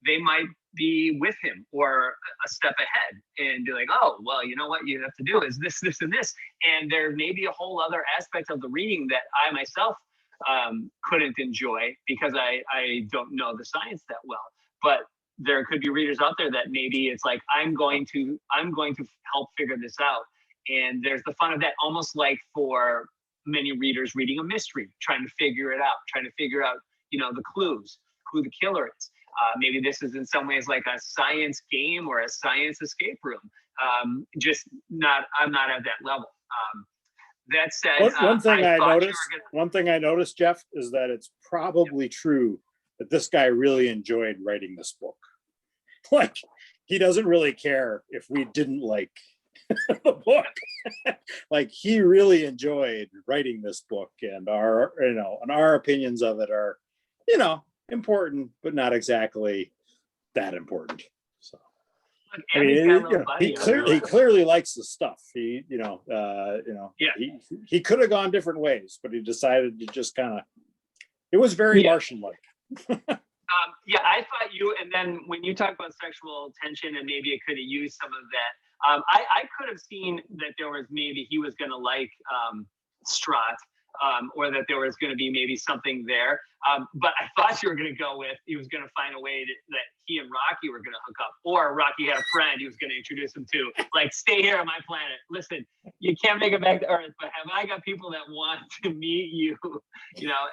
they might be with him or a step ahead and be like, oh, well, you know what you have to do is this, this, and this. And there may be a whole other aspect of the reading that I myself couldn't enjoy because I don't know the science that well. But there could be readers out there that maybe it's like, I'm going to help figure this out. And there's the fun of that, almost like for many readers reading a mystery, trying to figure it out, the clues, who the killer is. Maybe this is in some ways like a science game or a science escape room. I'm not at that level. That said, one thing I noticed, Jeff, is that it's probably true that this guy really enjoyed writing this book. Like, he doesn't really care if we didn't like the book. Like, he really enjoyed writing this book, and our opinions of it are, important, but not exactly that important. So, he clearly likes the stuff. He could have gone different ways, but he decided to just kind of. It was very Martian-like. I thought and then when you talk about sexual tension and maybe it could have used some of that, I could have seen that there was maybe he was going to like Strahd, or that there was going to be maybe something there. But I thought you were going to go with, he was going to find a way that he and Rocky were going to hook up, or Rocky had a friend he was going to introduce him to, like, stay here on my planet. Listen, you can't make it back to Earth, but have I got people that want to meet you?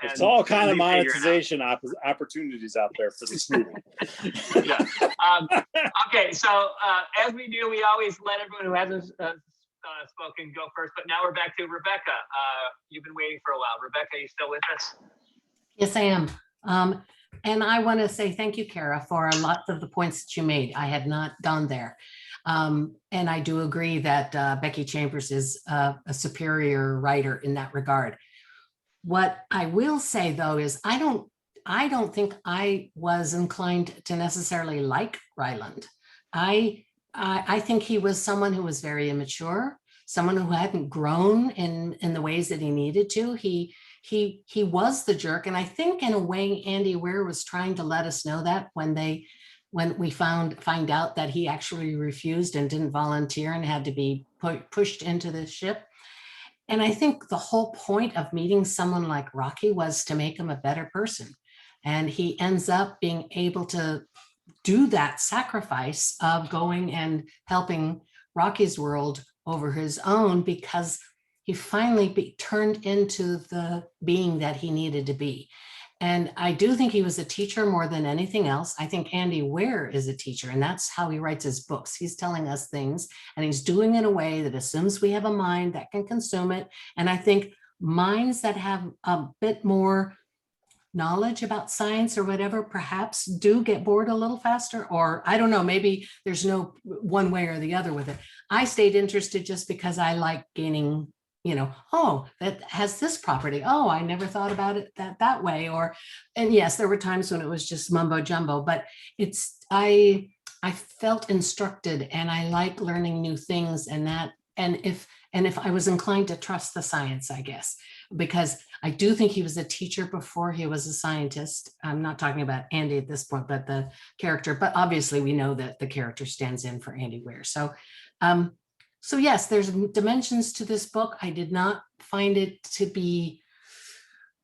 It's all kind of monetization opportunities out there for this movie. Yeah. Okay, so as we do, we always let everyone who hasn't spoken go first, but now we're back to Rebecca. You've been waiting for a while. Rebecca, are you still with us? Yes, I am. And I want to say thank you, Kara, for lots of the points that you made. I had not gone there. And I do agree that Becky Chambers is a superior writer in that regard. What I will say, though, is I don't think I was inclined to necessarily like Ryland. I think he was someone who was very immature, someone who hadn't grown in the ways that he needed to. He was the jerk. And I think in a way, Andy Weir was trying to let us know that when we find out that he actually refused and didn't volunteer and had to be pushed into the ship. And I think the whole point of meeting someone like Rocky was to make him a better person. And he ends up being able to do that sacrifice of going and helping Rocky's world over his own, because he finally turned into the being that he needed to be. And I do think he was a teacher more than anything else. I think Andy Weir is a teacher, and that's how he writes his books. He's telling us things, and he's doing it in a way that assumes we have a mind that can consume it. And I think minds that have a bit more knowledge about science or whatever perhaps do get bored a little faster, or I don't know, maybe there's no one way or the other with it. I stayed interested just because I like gaining, oh, that has this property. Oh, I never thought about it that way. And yes, there were times when it was just mumbo jumbo, but I felt instructed, and I like learning new things, and if I was inclined to trust the science, I guess, because I do think he was a teacher before he was a scientist. I'm not talking about Andy at this point, but the character, but obviously we know that the character stands in for Andy Weir. So yes, there's dimensions to this book. I did not find it to be,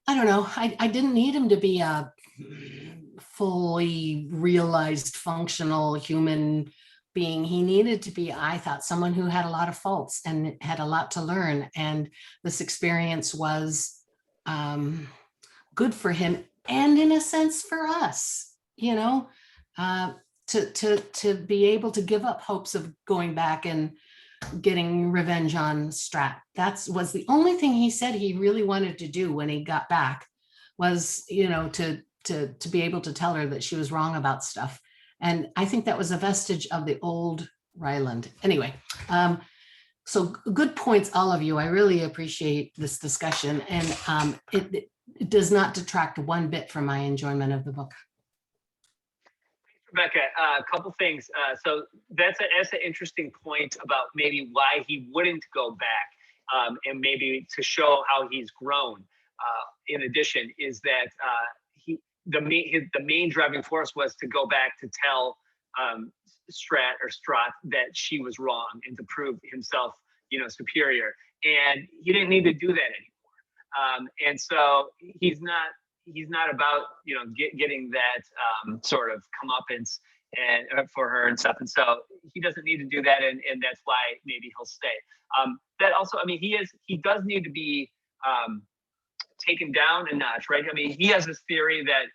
I don't know, I didn't need him to be a fully realized, functional human being. He needed to be, I thought, someone who had a lot of faults and had a lot to learn. And this experience was good for him, and in a sense for us, to be able to give up hopes of going back and getting revenge on Strat. Was the only thing he said he really wanted to do when he got back, was, to be able to tell her that she was wrong about stuff. And I think that was a vestige of the old Ryland. Anyway, so good points, all of you. I really appreciate this discussion, and it does not detract one bit from my enjoyment of the book. Rebecca, a couple things. So that's an interesting point about maybe why he wouldn't go back, and maybe to show how he's grown. In addition, is that the main driving force was to go back to tell Strat that she was wrong and to prove himself, superior. And he didn't need to do that anymore. And so he's not about getting that sort of comeuppance and for her and stuff. And so he doesn't need to do that, and that's why maybe he'll stay. That also, he does need to be taken down a notch, right? He has this theory that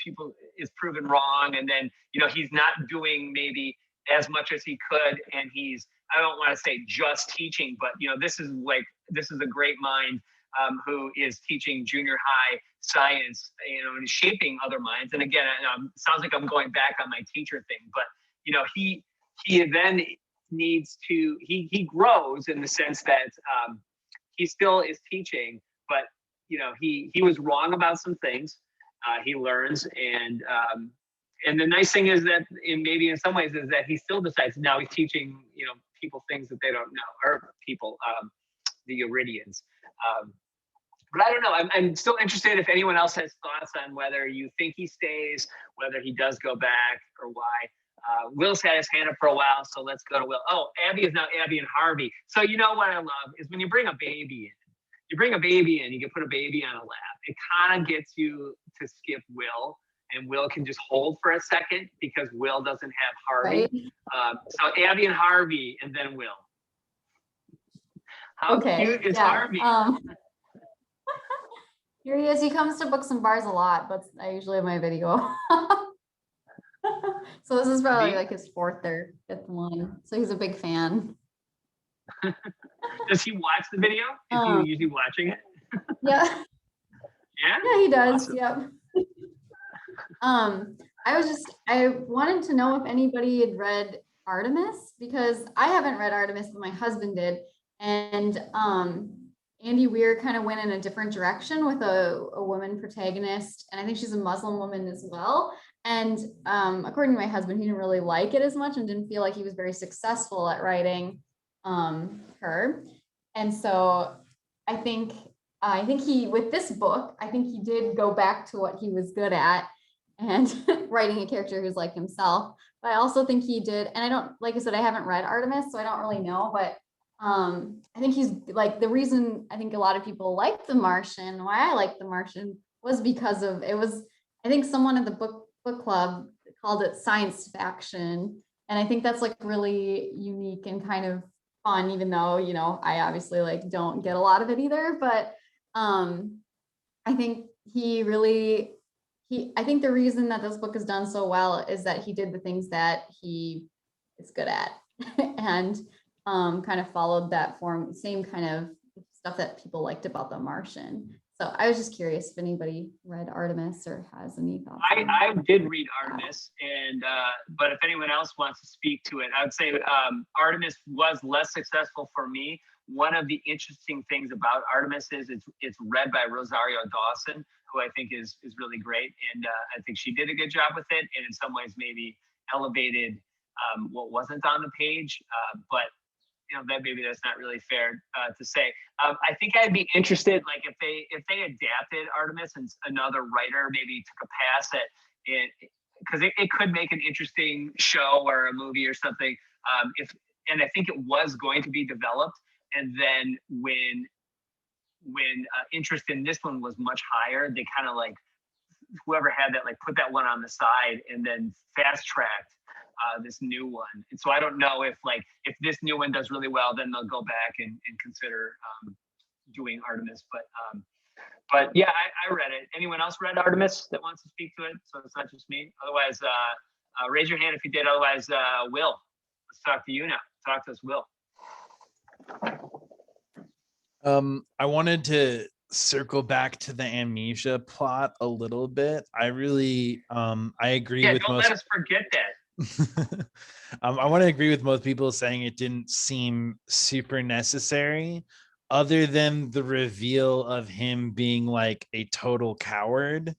people is proven wrong, and then he's not doing maybe as much as he could, and he's, I don't want to say just teaching, but this is a great mind who is teaching junior high science, and shaping other minds. And again, sounds like I'm going back on my teacher thing, but he then needs to, he grows in the sense that he still is teaching, but he was wrong about some things. He learns, and the nice thing is that maybe in some ways is that he still decides now he's teaching people things that they don't know, or people, the Iridians. But I don't know. I'm still interested if anyone else has thoughts on whether you think he stays, whether he does go back, or why. Will's had his hand up for a while, so let's go to Will. Oh, Abby is now Abby and Harvey. So what I love is when you bring a baby in. You bring a baby in, you can put a baby on a lap. It kind of gets you to skip Will, and Will can just hold for a second because Will doesn't have Harvey. Right. So Abby and Harvey, and then Will. How cute is Harvey? Here he is. He comes to Books and Bars a lot, but I usually have my video. So this is probably like his fourth or fifth one. So he's a big fan. Does he watch the video? Is he usually watching it? Yeah. Yeah? Yeah, he does. Awesome. Yep. I wanted to know if anybody had read Artemis, because I haven't read Artemis, but my husband did. And Andy Weir kind of went in a different direction with a woman protagonist. And I think she's a Muslim woman as well. And according to my husband, he didn't really like it as much and didn't feel like he was very successful at writing her. And so I think he, with this book, I think he did go back to what he was good at and writing a character who's like himself. But I also think he did, and like I said, I haven't read Artemis, so I don't really know, but I think he's like, the reason I think a lot of people like The Martian, why I like The Martian, was because of, I think someone at the book club called it science faction. And I think that's like really unique and kind of fun, even though, I obviously like don't get a lot of it either, but I think I think the reason that this book is done so well is that he did the things that he is good at and kind of followed that same kind of stuff that people liked about The Martian. So I was just curious if anybody read Artemis or has any thoughts. I did read Artemis, and but if anyone else wants to speak to it, I would say Artemis was less successful for me. One of the interesting things about Artemis is it's read by Rosario Dawson, who I think is really great, and I think she did a good job with it, and in some ways maybe elevated what wasn't on the page, but that maybe that's not really fair to say. I think I'd be interested, like if they adapted Artemis and another writer maybe took a pass at it, because it could make an interesting show or a movie or something. And I think it was going to be developed, and then when interest in this one was much higher, they kind of like whoever had that like put that one on the side and then fast tracked this new one. And so I don't know if this new one does really well, then they'll go back and consider doing Artemis. But But yeah, I read it. Anyone else read Artemis that wants to speak to it? So it's not just me. Otherwise, raise your hand if you did. Otherwise, Will, let's talk to you now. Talk to us, Will. I wanted to circle back to the amnesia plot a little bit. I really, I agree Yeah, with don't most. let us forget that. I want to agree with most people saying it didn't seem super necessary, other than the reveal of him being like a total coward.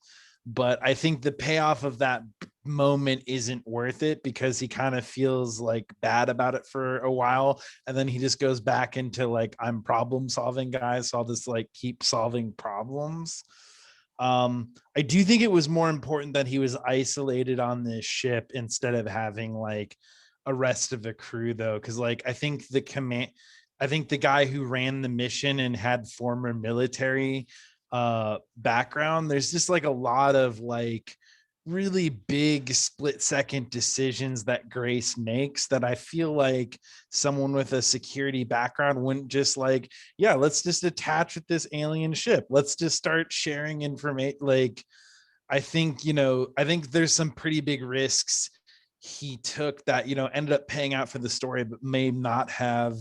But I think the payoff of that moment isn't worth it because he kind of feels like bad about it for a while, and then he just goes back into like, I'm problem solving guy, so I'll just like keep solving problems. I do think it was more important that he was isolated on this ship instead of having like a rest of the crew, though, because like I think the guy who ran the mission and had former military background, there's just like a lot of like really big split second decisions that Grace makes that I feel like someone with a security background wouldn't just like, yeah, let's just attach with this alien ship. Let's just start sharing information. Like, I think there's some pretty big risks he took that, ended up paying out for the story, but may not have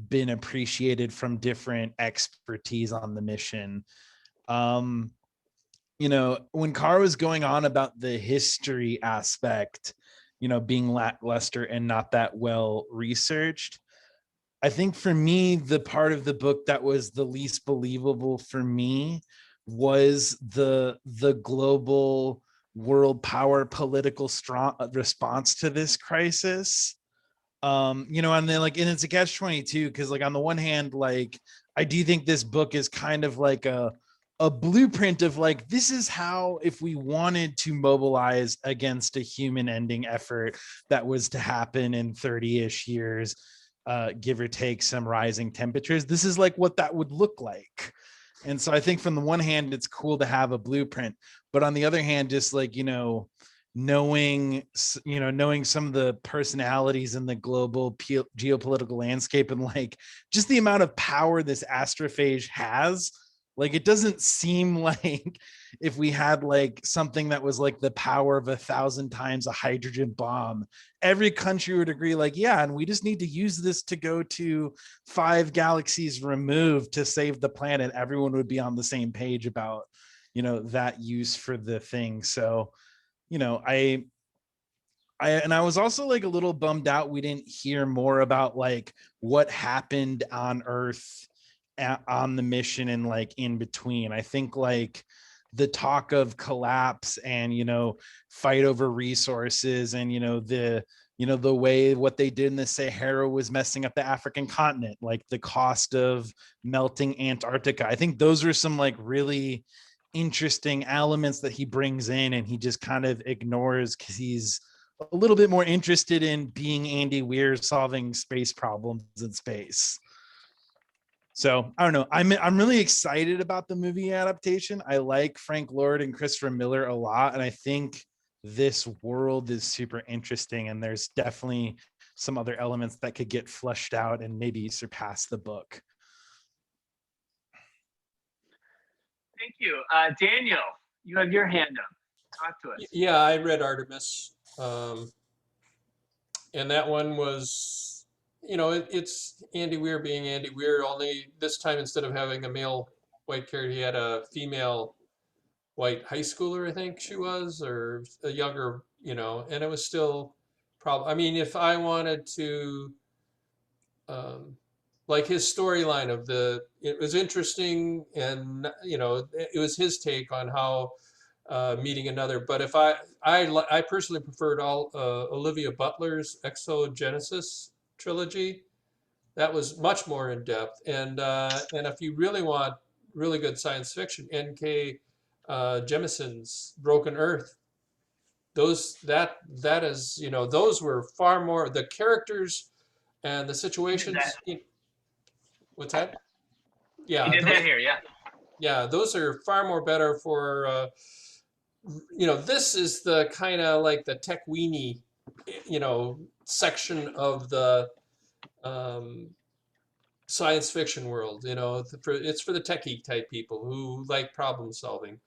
been appreciated from different expertise on the mission. When Carr was going on about the history aspect, being lackluster and not that well researched, I think for me, the part of the book that was the least believable for me was the global world power political strong response to this crisis. And then like, and it's a catch-22 because like on the one hand, like I do think this book is kind of like a blueprint of like, this is how, if we wanted to mobilize against a human ending effort that was to happen in 30-ish years, give or take some rising temperatures, this is like what that would look like. And so I think from the one hand, it's cool to have a blueprint, but on the other hand, just like, knowing some of the personalities in the global geopolitical landscape and like just the amount of power this astrophage has, like it doesn't seem like if we had like something that was like the power of 1,000 times a hydrogen bomb, every country would agree like, yeah, and we just need to use this to go to 5 galaxies removed to save the planet. Everyone would be on the same page about that use for the thing. So I was also like a little bummed out we didn't hear more about like what happened on Earth on the mission and like in between. I think like the talk of collapse and fight over resources and the way what they did in the Sahara was messing up the African continent, like the cost of melting Antarctica. I think those are some like really interesting elements that he brings in and he just kind of ignores because he's a little bit more interested in being Andy Weir solving space problems in space. So I don't know. I'm really excited about the movie adaptation. I like Frank Lord and Christopher Miller a lot, and I think this world is super interesting. And there's definitely some other elements that could get flushed out and maybe surpass the book. Thank you, Daniel. You have your hand up. Talk to us. Yeah, I read Artemis, and that one was, it's Andy Weir being Andy Weir. Only this time, instead of having a male white character, he had a female white high schooler, I think she was, or a younger, and it was still probably. I mean, if I wanted to, like his storyline of it was interesting, and it was his take on how meeting another. But if I personally preferred Olivia Butler's Exogenesis trilogy. That was much more in depth, and if you really want really good science fiction, N.K. Jemisin's Broken Earth. That is, those were far more, the characters and the situations. What's that? Yeah, You did that here, yeah. Yeah, those are far more better for. This is the kind of like the tech weenie, section of the science fiction world. You know, it's for the techie type people who like problem solving.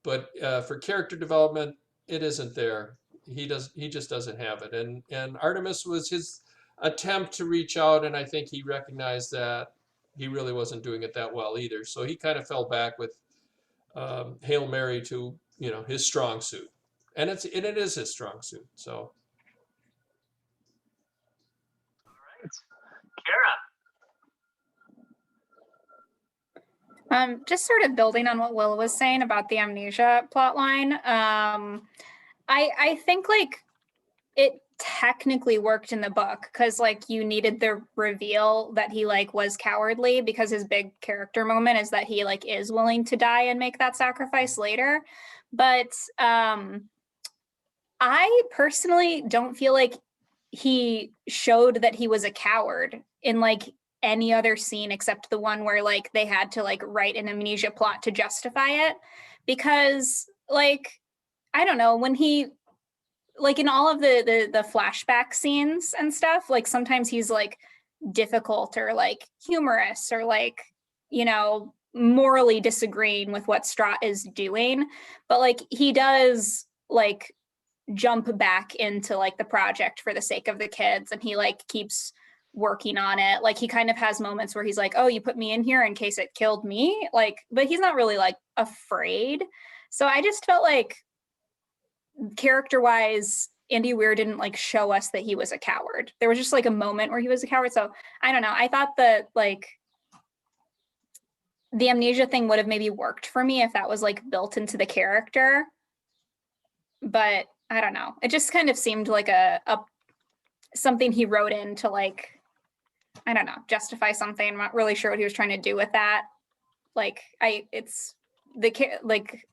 But for character development, it isn't there. He just doesn't have it. And Artemis was his attempt to reach out, and I think he recognized that he really wasn't doing it that well either. So he kind of fell back with Hail Mary to, you know, his strong suit, and it is his strong suit. So Kara. Just sort of building on what Will was saying about the amnesia plotline. I think like it technically worked in the book because like you needed the reveal that he like was cowardly, because his big character moment is that he like is willing to die and make that sacrifice later. But I personally don't feel like he showed that he was a coward in like any other scene except the one where like they had to like write an amnesia plot to justify it. Because like, I don't know, when he like in all of the flashback scenes and stuff, like sometimes he's like difficult or like humorous or like, you know, morally disagreeing with what Strahd is doing, but like he does like jump back into like the project for the sake of the kids, and he like keeps working on it. Like he kind of has moments where he's like, oh, you put me in here in case it killed me, like, but he's not really like afraid. So I just felt like character wise, Andy Weir didn't like show us that he was a coward. There was just like a moment where he was a coward. So I don't know. I thought that like the amnesia thing would have maybe worked for me if that was like built into the character. But I don't know. It just kind of seemed like a something he wrote in to like, I don't know, justify something. I'm not really sure what he was trying to do with that. Like it's the like,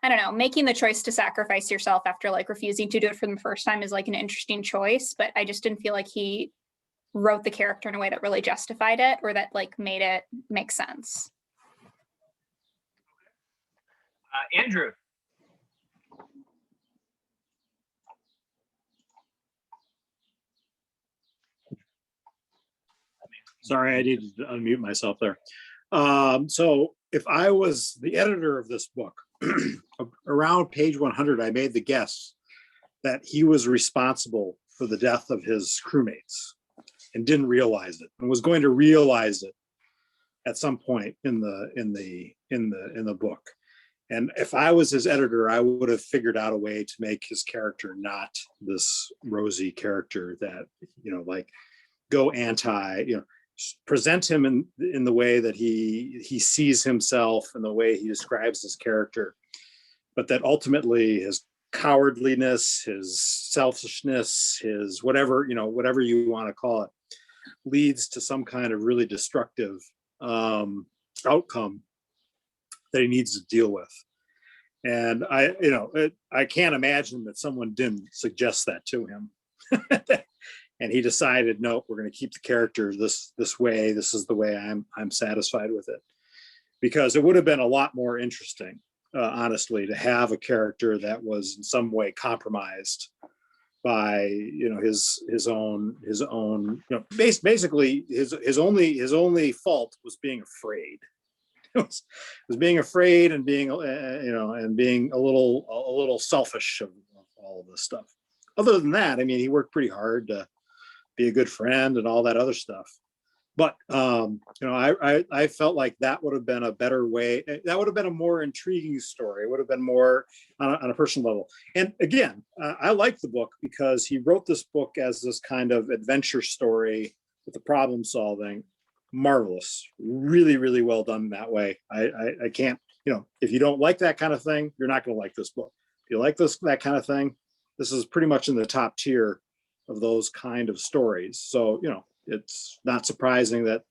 I don't know, making the choice to sacrifice yourself after like refusing to do it for the first time is like an interesting choice, but I just didn't feel like he wrote the character in a way that really justified it or that like made it make sense. Andrew. Sorry, I needed to unmute myself there. So if I was the editor of this book, around page 100, I made the guess that he was responsible for the death of his crewmates and didn't realize it, and was going to realize it at some point in the book. And if I was his editor, I would have figured out a way to make his character not this rosy character that, you know, like go anti, you know, present him in the way that he sees himself and the way he describes his character, but that ultimately his cowardliness, his selfishness, his whatever, you know, whatever you want to call it, leads to some kind of really destructive outcome that he needs to deal with. And I can't imagine that someone didn't suggest that to him. And he decided, no, we're going to keep the character this way. This is the way I'm satisfied with it, because it would have been a lot more interesting, honestly, to have a character that was in some way compromised by, you know, his own, you know, basically his only fault was being afraid. It was being afraid and being, you know, and being a little selfish of all of this stuff. Other than that, I mean, he worked pretty hard to be a good friend and all that other stuff. But you know, I felt like that would have been a better way. That would have been a more intriguing story. It would have been more on a personal level. And again, I like the book because he wrote this book as this kind of adventure story with the problem solving. Marvelous, really, really well done that way. I can't, you know, if you don't like that kind of thing, you're not going to like this book. If you like that kind of thing, this is pretty much in the top tier of those kind of stories. So, you know, it's not surprising that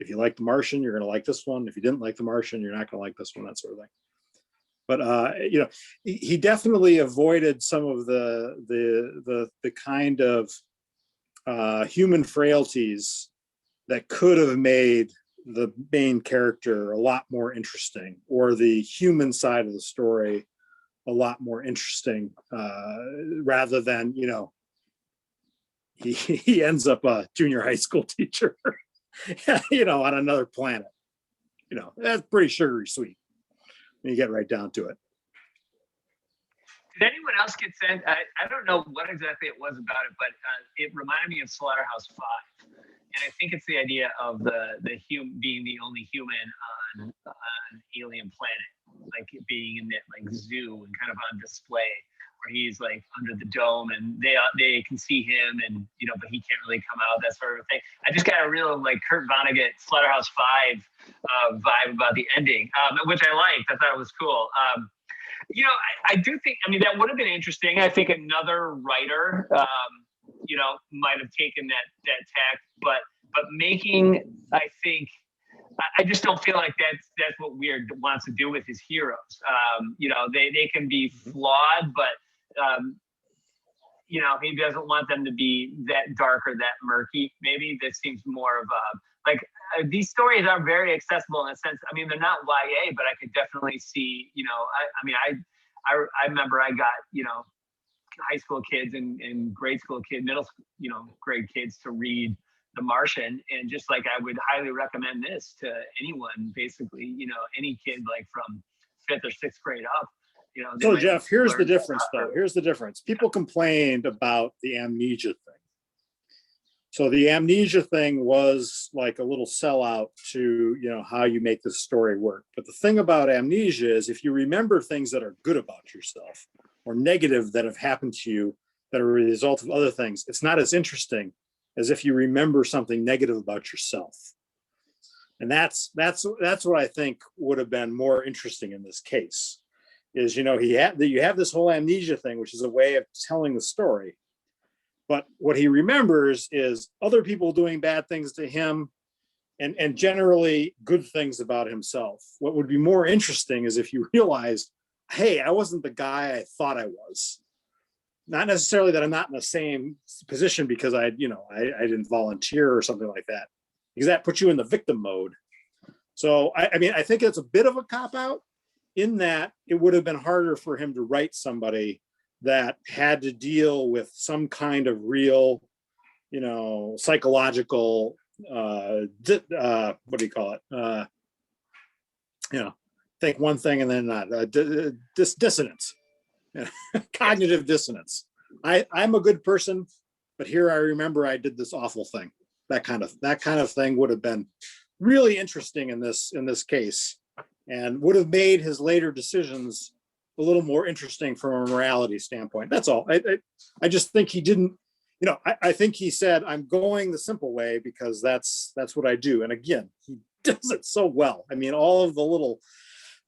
if you like The Martian, you're going to like this one. If you didn't like The Martian, you're not going to like this one, that sort of thing. But you know, he definitely avoided some of the kind of human frailties that could have made the main character a lot more interesting, or the human side of the story a lot more interesting, rather than, you know, he ends up a junior high school teacher. on another planet. That's pretty sugary sweet when you get right down to it. Did anyone else get sent? I don't know what exactly it was about it, but it reminded me of Slaughterhouse 5. And I think it's the idea of the being the only human on an alien planet, like being in that like zoo and kind of on display, where he's like under the dome and they can see him and but he can't really come out, that sort of thing. I just got a real like Kurt Vonnegut Slaughterhouse 5 vibe about the ending, which I liked. I thought it was cool. I do think, that would have been interesting. I think another writer, might have taken that tack, but making, I just don't feel like that's what Weir wants to do with his heroes. They can be flawed, but he doesn't want them to be that dark or that murky. Maybe this seems more of these stories are very accessible in a sense. They're not YA, but I could definitely see, I remember I got, high school kids and grade school kids, middle, grade kids to read The Martian. And just like, I would highly recommend this to anyone, basically, any kid like from 5th or 6th grade up. So Jeff, here's the difference though. Here's the difference. People complained about the amnesia thing. So the amnesia thing was like a little sellout to, how you make this story work. But the thing about amnesia is if you remember things that are good about yourself or negative that have happened to you that are a result of other things, it's not as interesting as if you remember something negative about yourself. And that's what I think would have been more interesting in this case is, you have this whole amnesia thing, which is a way of telling the story. But what he remembers is other people doing bad things to him and generally good things about himself. What would be more interesting is if you realized, hey, I wasn't the guy I thought I was. Not necessarily that I'm not in the same position because I didn't volunteer or something like that, because that puts you in the victim mode. So, I think it's a bit of a cop-out in that it would have been harder for him to write somebody that had to deal with some kind of real, psychological, what do you call it? Think one thing and then not. Dissonance, cognitive dissonance. I'm a good person, but here I remember I did this awful thing. That kind of thing would have been really interesting in this case, and would have made his later decisions a little more interesting from a morality standpoint. That's all. I just think he didn't, I think he said, I'm going the simple way because that's what I do. And again, he does it so well. All of the little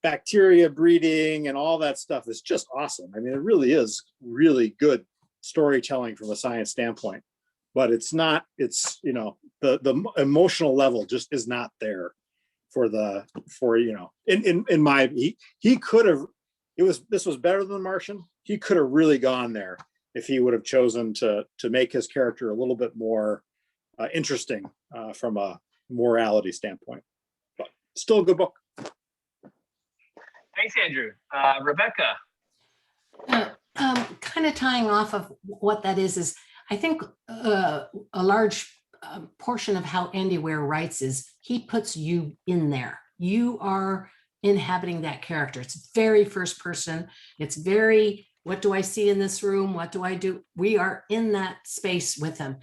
bacteria breeding and all that stuff is just awesome. It really is really good storytelling from a science standpoint, but it's not, the emotional level just is not there in my, he could have, this was better than The Martian. He could have really gone there if he would have chosen to make his character a little bit more interesting from a morality standpoint. But still a good book. Thanks, Andrew. Rebecca. Kind of tying off of what that is I think a large portion of how Andy Weir writes is he puts you in there. You are inhabiting that character. It's very first person. It's very, what do I see in this room? What do I do? We are in that space with him.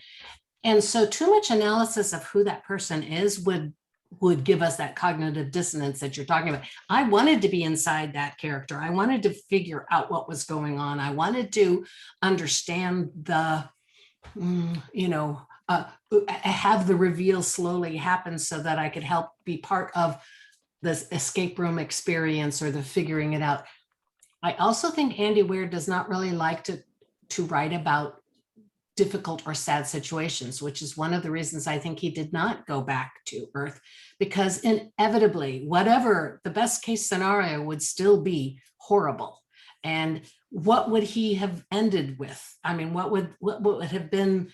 And so too much analysis of who that person is would give us that cognitive dissonance that you're talking about. I wanted to be inside that character. I wanted to figure out what was going on. I wanted to understand have the reveal slowly happen so that I could help be part of this escape room experience or the figuring it out. I also think Andy Weir does not really like to write about difficult or sad situations, which is one of the reasons I think he did not go back to Earth, because inevitably, whatever the best case scenario would still be horrible. And what would he have ended with? What would have been,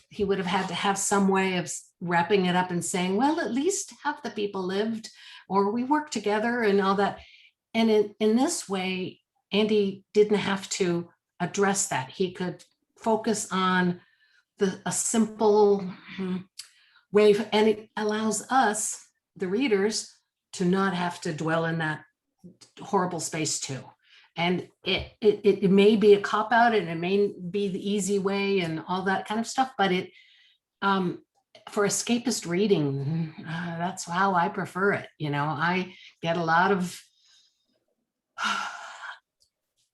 he would have had to have some way of wrapping it up and saying, well, at least half the people lived, or we worked together and all that. And in this way, Andy didn't have to address that. He could focus on a simple wave, and it allows us, the readers, to not have to dwell in that horrible space too. And it may be a cop out, and it may be the easy way and all that kind of stuff, but it for escapist reading, that's how I prefer it. You know, I get a lot of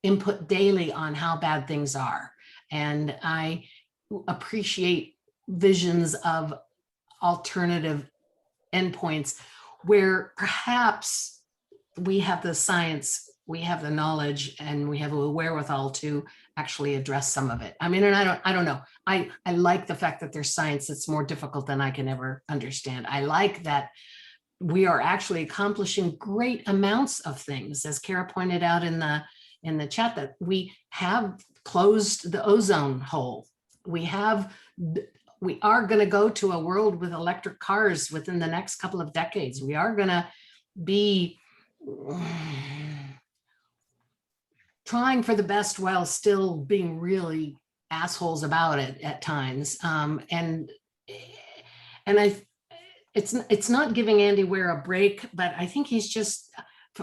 input daily on how bad things are, and I appreciate visions of alternative endpoints where perhaps we have the science, we have the knowledge, and we have a wherewithal to actually address some of it. I mean, and I don't know. I like the fact that there's science that's more difficult than I can ever understand. I like that we are actually accomplishing great amounts of things, as Kara pointed out in the chat, that we have closed the ozone hole. We are going to go to a world with electric cars within the next couple of decades. We are going to be trying for the best while still being really assholes about it at times. And it's not giving Andy Weir a break, but I think he's just,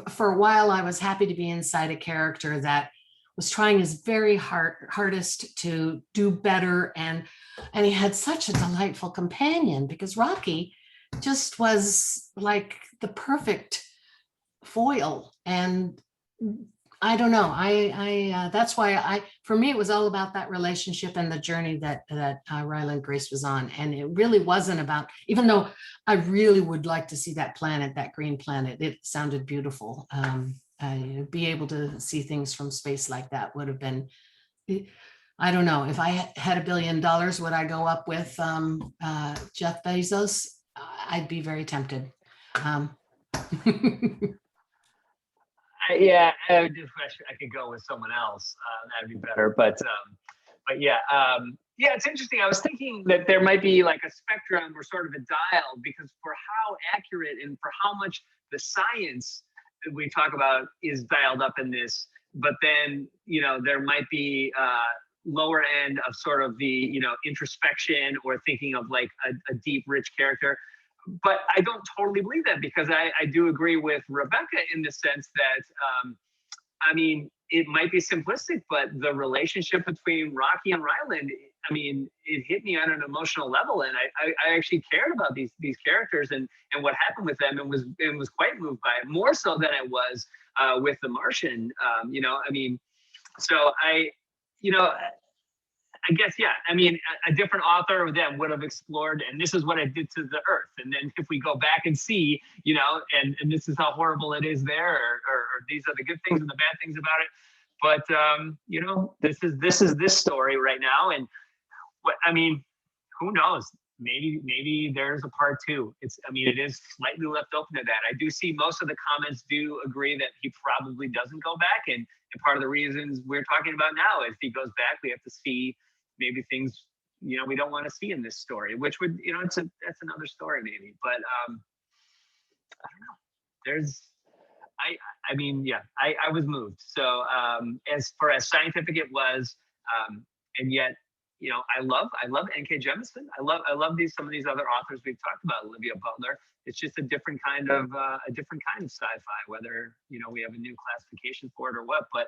for a while, I was happy to be inside a character that was trying his very hardest to do better. And he had such a delightful companion, because Rocky just was like the perfect foil. And I don't know, that's why for me, it was all about that relationship and the journey that Ryland Grace was on. And it really wasn't about, even though I really would like to see that planet, that green planet, it sounded beautiful. Be able to see things from space like that would have been, I don't know, if I had $1 billion, would I go up with Jeff Bezos? I'd be very tempted. Yeah, I would just wish I could go with someone else. That'd be better. But yeah, it's interesting. I was thinking that there might be like a spectrum or sort of a dial, because for how accurate and for how much the science that we talk about is dialed up in this, but then, you know, there might be lower end of sort of the, you know, introspection or thinking of like a deep, rich character. But I don't totally believe that, because I do agree with Rebecca in the sense that, I mean, it might be simplistic, but the relationship between Rocky and Ryland, I mean, it hit me on an emotional level, and I actually cared about these characters and what happened with them, and was quite moved by it, more so than I was with the Martian. You know, I mean, so I guess, yeah, I mean, a different author of them would have explored, and this is what I did to the Earth. And then if we go back and see, you know, and this is how horrible it is there, or these are the good things and the bad things about it. But, you know, this is this story right now. And what, I mean, who knows? Maybe there's a part 2. I mean, it is slightly left open to that. I do see most of the comments do agree that he probably doesn't go back. And part of the reasons we're talking about now is if he goes back, we have to see maybe things, you know, we don't want to see in this story, which would, you know, that's another story maybe. But I don't know. I mean, yeah, I was moved. So as far as scientific it was, and yet, you know, I love N.K. Jemisin. I love some of these other authors we've talked about, Olivia Butler. It's just a different kind of sci-fi, whether, you know, we have a new classification for it or what, but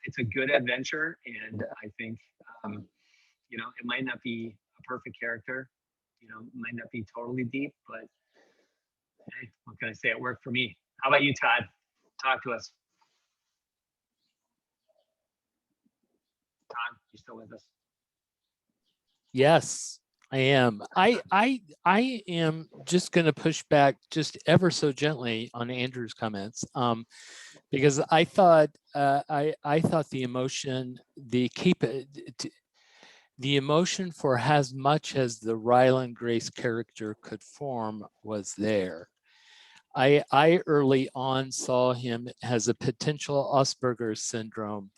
it's a good adventure. And I think, you know, it might not be a perfect character, you know, it might not be totally deep, but hey, what can I say? It worked for me. How about you, Todd? Talk to us. Todd, you still with us? Yes, I am. I am just going to push back just ever so gently on Andrew's comments, because I thought the emotion, the emotion for as much as the Ryland Grace character could form was there. I early on saw him as a potential Asperger's syndrome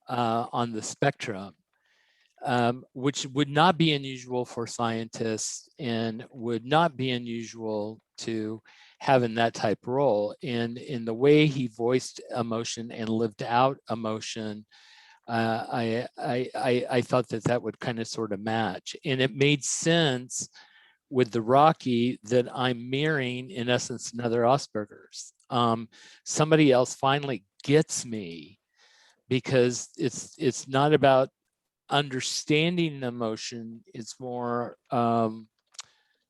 on the spectrum. Which would not be unusual for scientists and would not be unusual to have in that type role. And in the way he voiced emotion and lived out emotion, I thought that would kind of sort of match. And it made sense with the Rocky that I'm mirroring, in essence, another Asperger's. Somebody else finally gets me, because it's not about understanding the emotion, it's more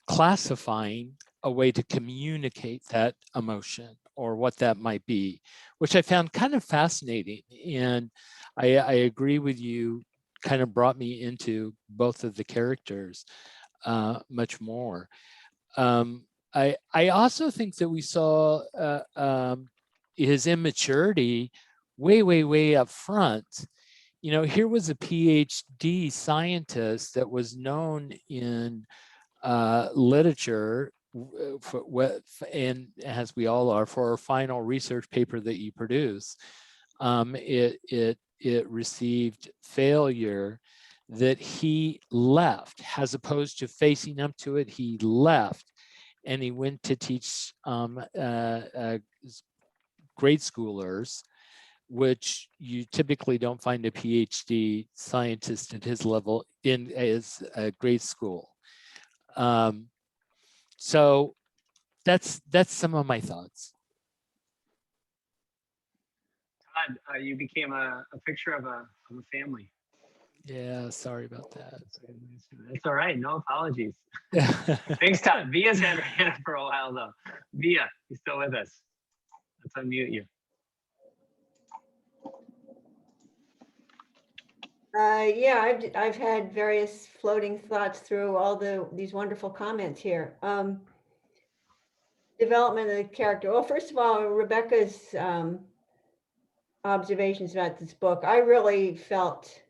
classifying a way to communicate that emotion or what that might be, which I found kind of fascinating. And I agree with you, kind of brought me into both of the characters much more. I also think that we saw his immaturity way up front. You know, here was a PhD scientist that was known in literature and as we all are, for our final research paper that you produce. It received failure, that he left, as opposed to facing up to it. He left and he went to teach grade schoolers, which you typically don't find a PhD scientist at his level in as a grade school. So that's some of my thoughts. Todd, you became a picture of a family. Yeah, sorry about that. It's all right. No apologies. Thanks, Todd. Via's had her hand up for a while, though. Via, you still with us? Let's unmute you. Yeah, I've had various floating thoughts through all these wonderful comments here. Development of the character. Well, first of all, Rebecca's observations about this book, I really felt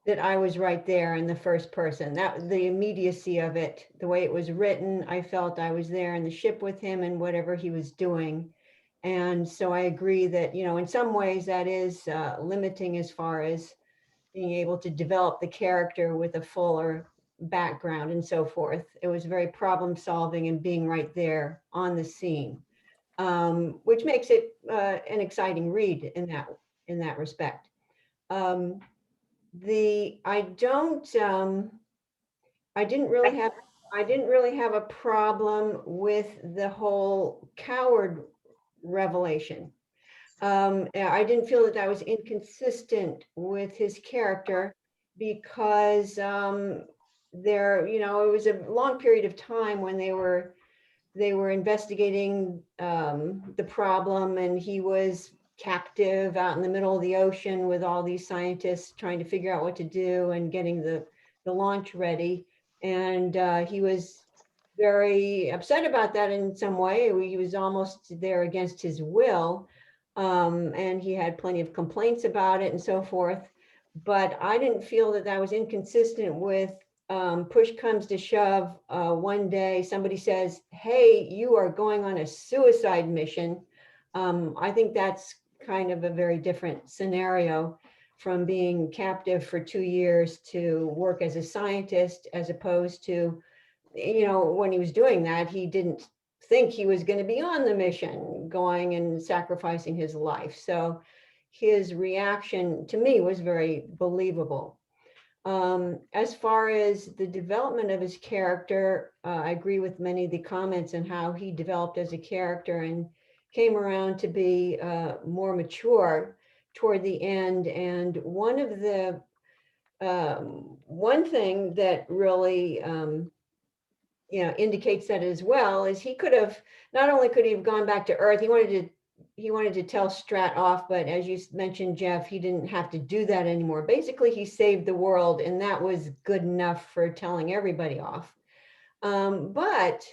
that I was right there in the first person. That the immediacy of it, the way it was written, I felt I was there in the ship with him and whatever he was doing. And so I agree that, you know, in some ways that is limiting as far as being able to develop the character with a fuller background and so forth. It was very problem solving and being right there on the scene, which makes it an exciting read in that respect. I didn't really have a problem with the whole coward revelation. I didn't feel that was inconsistent with his character, because there, you know, it was a long period of time when they were investigating the problem, and he was captive out in the middle of the ocean with all these scientists trying to figure out what to do and getting the launch ready. And he was very upset about that in some way. He was almost there against his will. And he had plenty of complaints about it and so forth. But I didn't feel that was inconsistent with push comes to shove. One day somebody says, hey, you are going on a suicide mission. I think that's kind of a very different scenario from being captive for 2 years to work as a scientist, as opposed to, you know, when he was doing that, he didn't think he was going to be on the mission, going and sacrificing his life. So his reaction to me was very believable. As far as the development of his character, I agree with many of the comments on how he developed as a character and came around to be more mature toward the end. And one thing that really you know, indicates that as well is he could have, not only could he have gone back to Earth, he wanted to tell Strat off, but as you mentioned, Jeff, he didn't have to do that anymore. Basically, he saved the world, and that was good enough for telling everybody off. But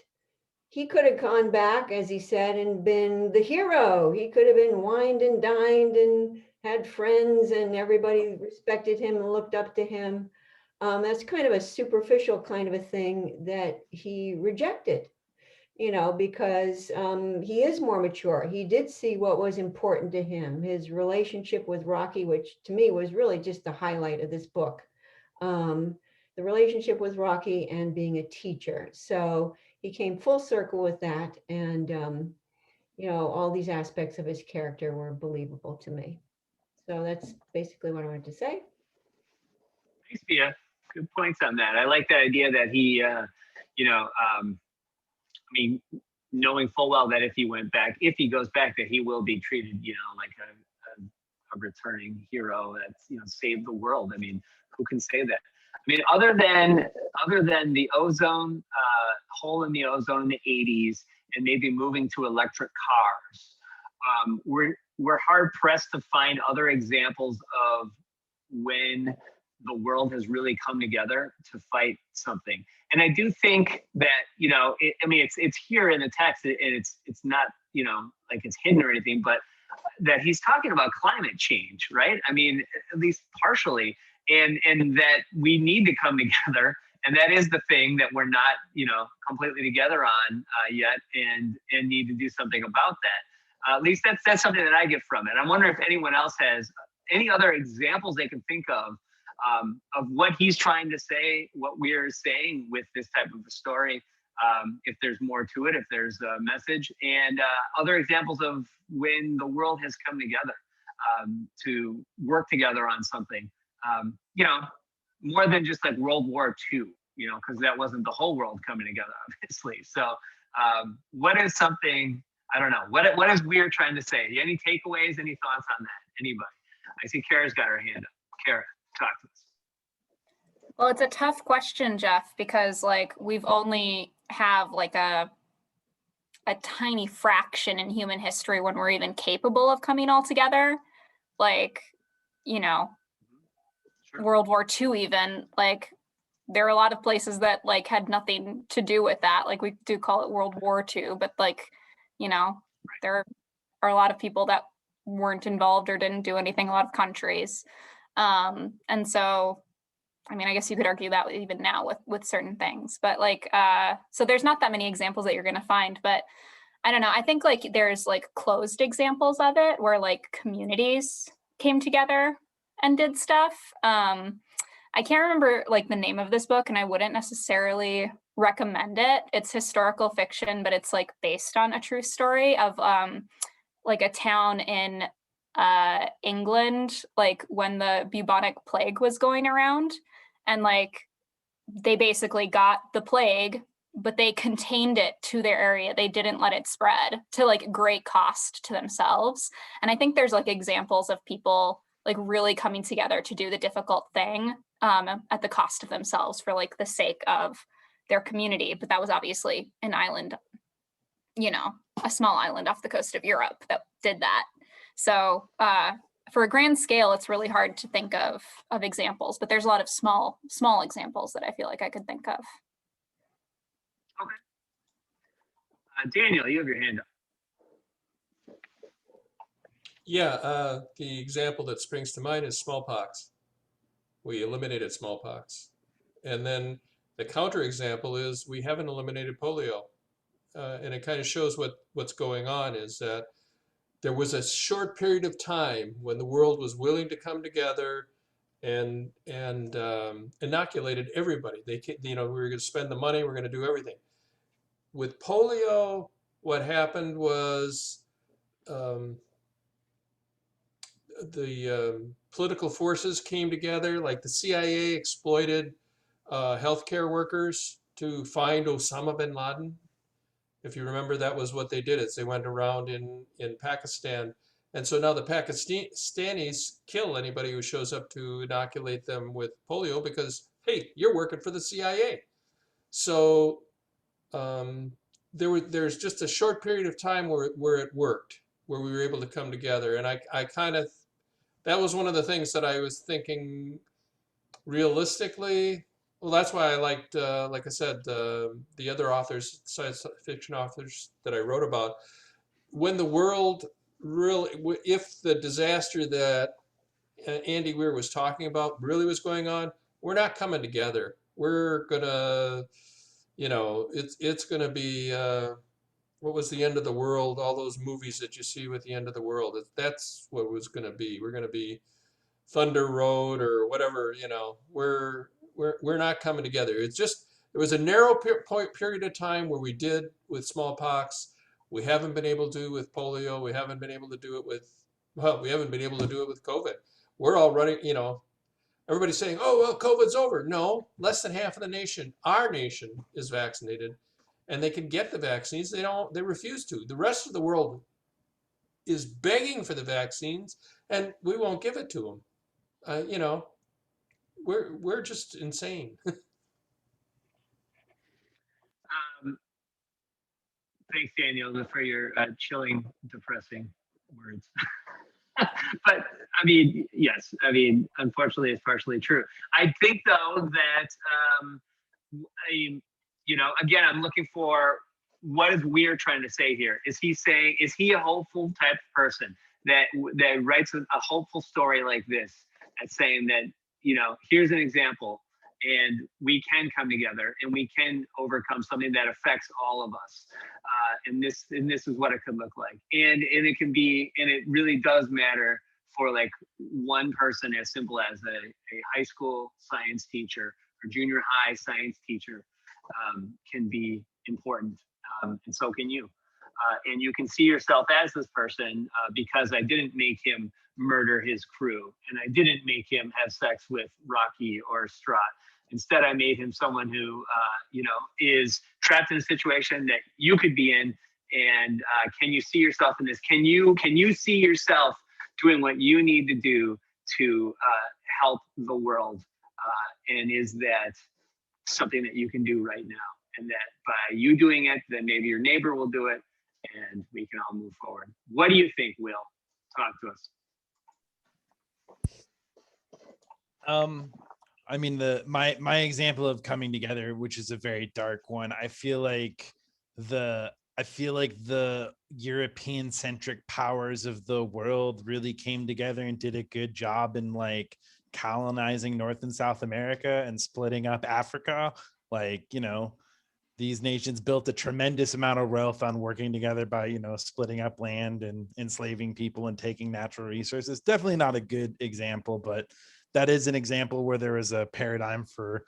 he could have gone back, as he said, and been the hero. He could have been wined and dined and had friends, and everybody respected him and looked up to him. That's kind of a superficial kind of a thing that he rejected, you know, because he is more mature. He did see what was important to him, his relationship with Rocky, which to me was really just the highlight of this book. The relationship with Rocky and being a teacher. So he came full circle with that. And, you know, all these aspects of his character were believable to me. So that's basically what I wanted to say. Thanks, Via. Good points on that. I like the idea that he you know, I mean, knowing full well that if he goes back, that he will be treated, you know, like a returning hero that's, you know, saved the world. I mean, who can say that? I mean, other than the ozone hole in the ozone in the 80s, and maybe moving to electric cars, we're hard pressed to find other examples of when the world has really come together to fight something. And I do think that, you know, I mean, it's here in the text, and it's not, you know, like it's hidden or anything, but that he's talking about climate change, right? I mean, at least partially, and that we need to come together. And that is the thing that we're not, you know, completely together on yet, and need to do something about that. At least that's something that I get from it. I wonder if anyone else has any other examples they can think of what he's trying to say, what Weir is saying with this type of a story. If there's more to it, if there's a message, and other examples of when the world has come together to work together on something. You know, more than just like World War II, you know, because that wasn't the whole world coming together, obviously. So what is something, I don't know, what is Weir trying to say? Any takeaways, any thoughts on that? Anybody? I see Kara's got her hand up. Kara, talk to us. Well, it's a tough question, Jeff, because like we've only have like a tiny fraction in human history when we're even capable of coming all together. Like, you know, Sure. World War II, even, like there are a lot of places that like had nothing to do with that. Like we do call it World War II, but like, you know, there are a lot of people that weren't involved or didn't do anything, a lot of countries. And so, I mean, I guess you could argue that even now with certain things, but like, so there's not that many examples that you're going to find, but I don't know. I think like there's like closed examples of it where like communities came together and did stuff. I can't remember like the name of this book, and I wouldn't necessarily recommend it. It's historical fiction, but it's like based on a true story of like a town in England, like when the bubonic plague was going around, and like they basically got the plague, but they contained it to their area. They didn't let it spread to like great cost to themselves. And I think there's like examples of people like really coming together to do the difficult thing at the cost of themselves for like the sake of their community. But that was obviously an island, you know, a small island off the coast of Europe that did that. So for a grand scale, it's really hard to think of examples, but there's a lot of small examples that I feel like I could think of. Okay. Daniel, you have your hand up. Yeah, the example that springs to mind is smallpox. We eliminated smallpox. And then the counterexample is we haven't eliminated polio. And it kind of shows what's going on is that there was a short period of time when the world was willing to come together and inoculated everybody. You know, we were going to spend the money, we're going to do everything. With polio, what happened was the political forces came together, like the CIA exploited healthcare workers to find Osama bin Laden. If you remember, that was what they did, is they went around in Pakistan. And so now the Pakistanis kill anybody who shows up to inoculate them with polio because, hey, you're working for the CIA. So there's just a short period of time where it worked, where we were able to come together. And I kind of, that was one of the things that I was thinking realistically. Well, that's why I liked, like I said, the other authors, science fiction authors that I wrote about. When the world really, if the disaster that Andy Weir was talking about really was going on, we're not coming together. We're gonna, you know, it's gonna be, what was the end of the world? All those movies that you see with the end of the world. That's what it was gonna be. We're gonna be Thunder Road or whatever, you know. We're not coming together. It's just, there was a narrow period of time where we did with smallpox. We haven't been able to do with polio. We haven't been able to do it with, well, we haven't been able to do it with COVID. We're all running, you know, everybody's saying, oh, well, COVID's over. No, less than half of the nation, our nation, is vaccinated, and they can get the vaccines. They refuse to. The rest of the world is begging for the vaccines, and we won't give it to them. We're just insane. Thanks, Daniel, for your chilling, depressing words. But I mean, yes, I mean, unfortunately, it's partially true. I think, though, that again, I'm looking for what is Weir trying to say here. Is he a hopeful type of person that writes a hopeful story like this, that's saying that, here's an example, and we can come together and we can overcome something that affects all of us, and this is what it could look like, and it really does matter for like one person as simple as a high school science teacher or junior high science teacher can be important, and so can you. And you can see yourself as this person because I didn't make him murder his crew, and I didn't make him have sex with Rocky or Strahd. Instead, I made him someone who, is trapped in a situation that you could be in. And can you see yourself in this? Can you see yourself doing what you need to do to help the world? And is that something that you can do right now? And that by you doing it, then maybe your neighbor will do it, and we can all move forward. What do you think, Will? Talk to us. I mean, my example of coming together, which is a very dark one, I feel like the European centric powers of the world really came together and did a good job in like colonizing North and South America and splitting up Africa. Like, these nations built a tremendous amount of wealth on working together by, splitting up land and enslaving people and taking natural resources. Definitely not a good example, but that is an example where there was a paradigm for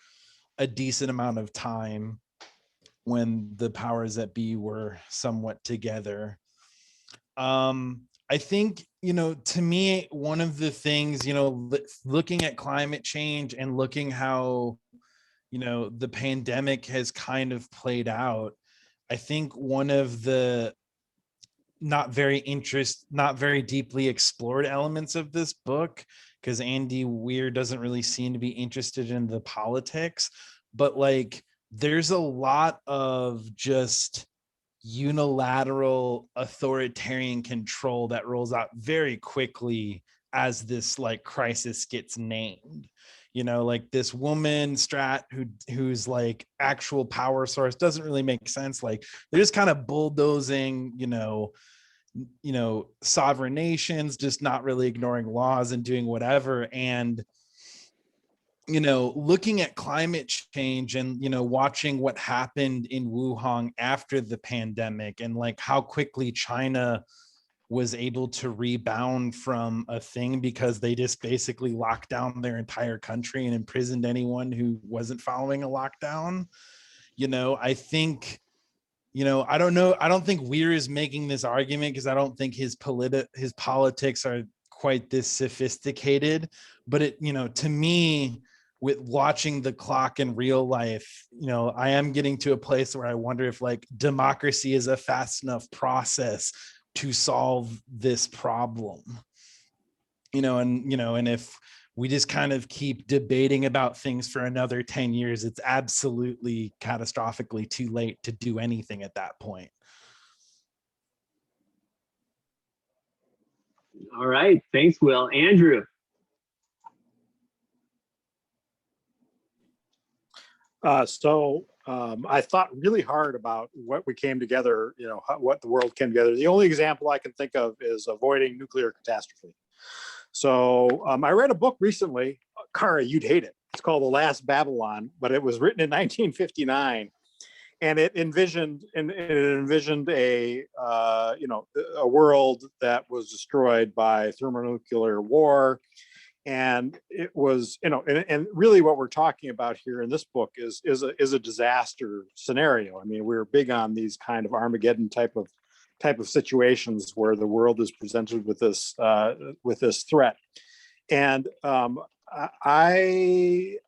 a decent amount of time when the powers that be were somewhat together. I think, to me, one of the things, looking at climate change and looking how, the pandemic has kind of played out, I think one of the not very deeply explored elements of this book, because Andy Weir doesn't really seem to be interested in the politics, but like there's a lot of just unilateral authoritarian control that rolls out very quickly as this like crisis gets named. Like this woman Strat who's like actual power source doesn't really make sense. Like they're just kind of bulldozing, sovereign nations, just not really ignoring laws and doing whatever. And looking at climate change and watching what happened in Wuhan after the pandemic and like how quickly China was able to rebound from a thing because they just basically locked down their entire country and imprisoned anyone who wasn't following a lockdown. I think, I don't know. I don't think Weir is making this argument because I don't think his politics are quite this sophisticated, but it, to me, with watching the clock in real life, I am getting to a place where I wonder if like democracy is a fast enough process to solve this problem, and if we just kind of keep debating about things for another 10 years, it's absolutely catastrophically too late to do anything at that point. All right. Thanks, Will. Andrew. I thought really hard about what we came together, what the world came together. The only example I can think of is avoiding nuclear catastrophe. So I read a book recently, Kara, you'd hate it. It's called The Last Babylon, but it was written in 1959. And it envisioned a world that was destroyed by thermonuclear war. And it was, and really what we're talking about here in this book is a disaster scenario. I mean, we're big on these kind of Armageddon type of situations where the world is presented with this threat. And I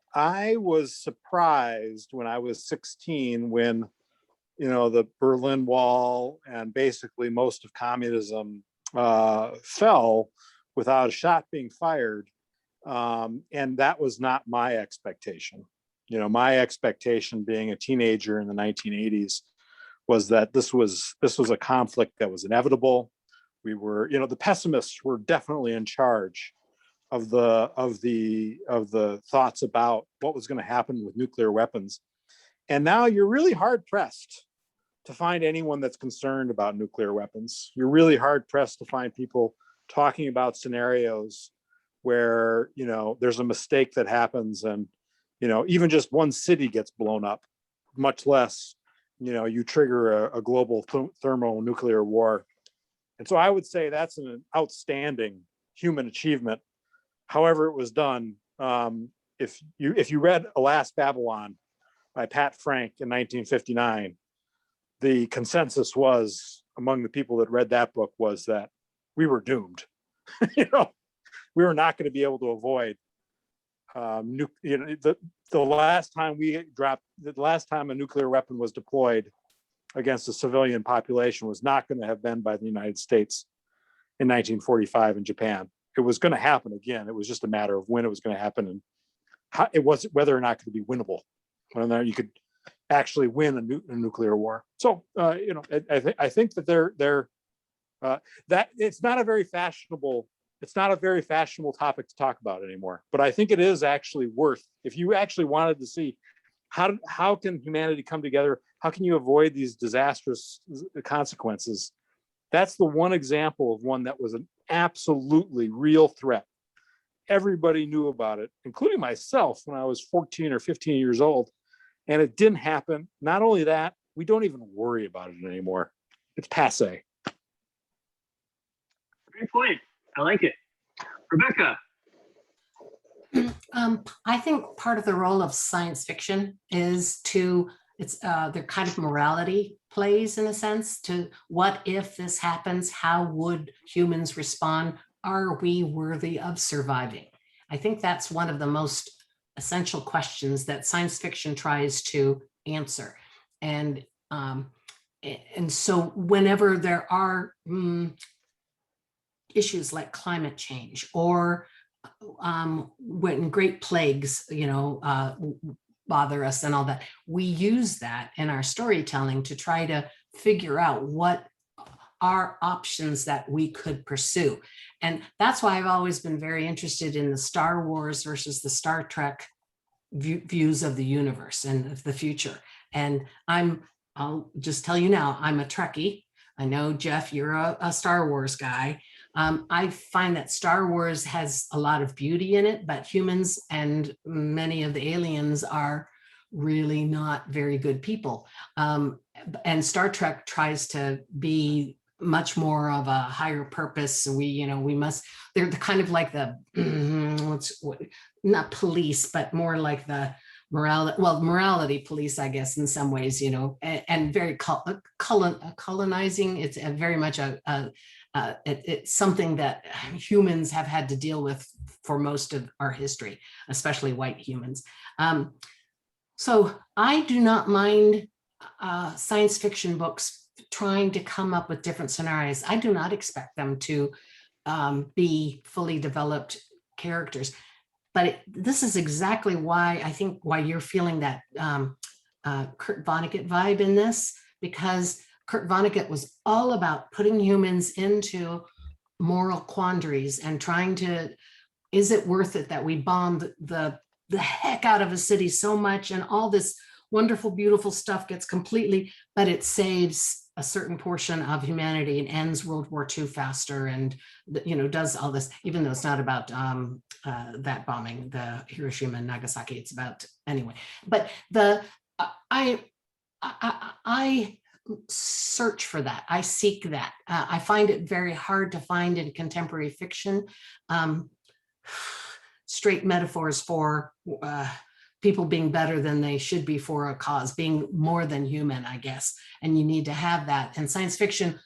was surprised when I was 16 when, the Berlin Wall and basically most of communism fell without a shot being fired. And that was not my expectation. My expectation being a teenager in the 1980s was that this was a conflict that was inevitable. We were, the pessimists were definitely in charge of the thoughts about what was going to happen with nuclear weapons. And now you're really hard pressed to find anyone that's concerned about nuclear weapons. You're really hard pressed to find people talking about scenarios where, there's a mistake that happens and, even just one city gets blown up, much less, you trigger a global thermonuclear war. And so I would say that's an outstanding human achievement. However it was done. If you read Alas, Babylon by Pat Frank in 1959, the consensus was among the people that read that book was that we were doomed. We were not going to be able to avoid the last time a nuclear weapon was deployed against a civilian population was not going to have been by the United States in 1945 in Japan. It was going to happen again. It was just a matter of when it was going to happen and how it was, whether or not it could be winnable, whether you could actually win a nuclear war. So I think that they're that it's not a very fashionable topic to talk about anymore. But I think it is actually worth, if you actually wanted to see how can humanity come together, how can you avoid these disastrous consequences? That's the one example of one that was an absolutely real threat. Everybody knew about it, including myself when I was 14 or 15 years old. And it didn't happen. Not only that, we don't even worry about it anymore. It's passé. Great point. I like it. Rebecca. I think part of the role of science fiction is their kind of morality plays in a sense to what if this happens, how would humans respond? Are we worthy of surviving? I think that's one of the most essential questions that science fiction tries to answer. And so whenever there are issues like climate change or when great plagues, bother us and all that, we use that in our storytelling to try to figure out what are options that we could pursue. And that's why I've always been very interested in the Star Wars versus the Star Trek views of the universe and of the future. And I'll just tell you now, I'm a Trekkie. I know, Jeff, you're a Star Wars guy. I find that Star Wars has a lot of beauty in it, but humans and many of the aliens are really not very good people. And Star Trek tries to be much more of a higher purpose. They're kind of like the, not police, but more like the morality police, I guess, in some ways, and very colonizing. It's very much it's something that humans have had to deal with for most of our history, especially white humans. So I do not mind science fiction books trying to come up with different scenarios. I do not expect them to be fully developed characters. But this is exactly why you're feeling that Kurt Vonnegut vibe in this, because Kurt Vonnegut was all about putting humans into moral quandaries and trying to, is it worth it that we bombed the heck out of a city so much and all this wonderful, beautiful stuff gets completely, but it saves a certain portion of humanity and ends World War II faster and, does all this, even though it's not about that bombing, the Hiroshima and Nagasaki, it's about, anyway. But I search for that. I seek that. I find it very hard to find in contemporary fiction straight metaphors for people being better than they should be for a cause, being more than human, I guess. And you need to have that. And science fiction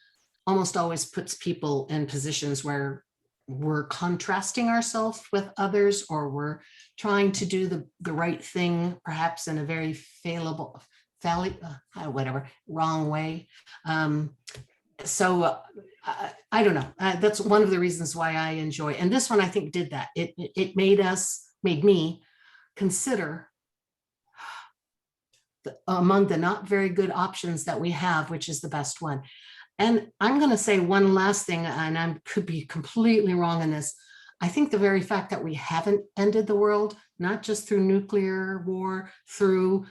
almost always puts people in positions where we're contrasting ourselves with others, or we're trying to do the right thing, perhaps in a very whatever, wrong way. So I don't know. That's one of the reasons why I enjoy. And this one, I think, did that. It made me consider among the not very good options that we have, which is the best one. And I'm going to say one last thing, and I could be completely wrong in this. I think the very fact that we haven't ended the world, not just through nuclear war, through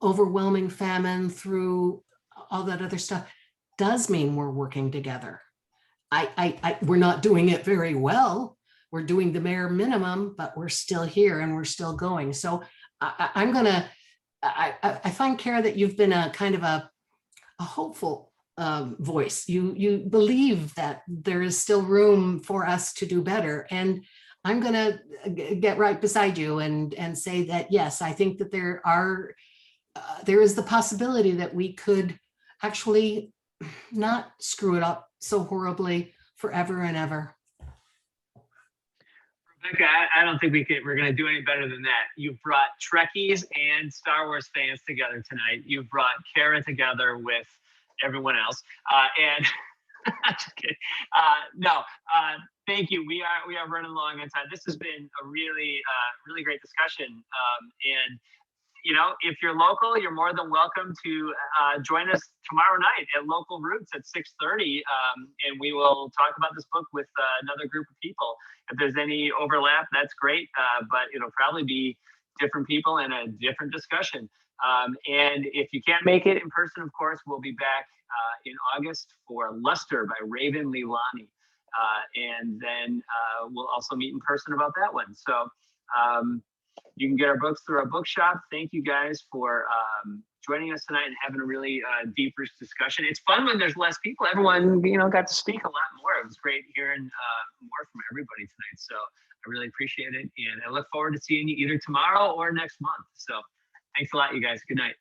overwhelming famine, through all that other stuff, does mean we're working together. We're not doing it very well. We're doing the bare minimum, but we're still here and we're still going. So I find, Kara, that you've been a kind of a hopeful voice. You believe that there is still room for us to do better. And I'm going to get right beside you and say that, yes, I think that there is the possibility that we could actually not screw it up so horribly forever and ever. Rebecca, I don't think we're going to do any better than that. You've brought Trekkies and Star Wars fans together tonight. You've brought Kara together with everyone else. And just kidding. Thank you. We are running long on time. This has been a really great discussion. And you know, if you're local, you're more than welcome to join us tomorrow night at Local Roots at 6:30, and we will talk about this book with another group of people. If there's any overlap, that's great, but it'll probably be different people and a different discussion. And if you can't make it in person, of course, we'll be back in August for Luster by Raven Leilani, and then we'll also meet in person about that one. So. You can get our books through our bookshop. Thank you guys for joining us tonight and having a really deep, rich discussion. It's fun when there's less people. Everyone, got to speak a lot more. It was great hearing more from everybody tonight. So I really appreciate it. And I look forward to seeing you either tomorrow or next month. So thanks a lot, you guys. Good night.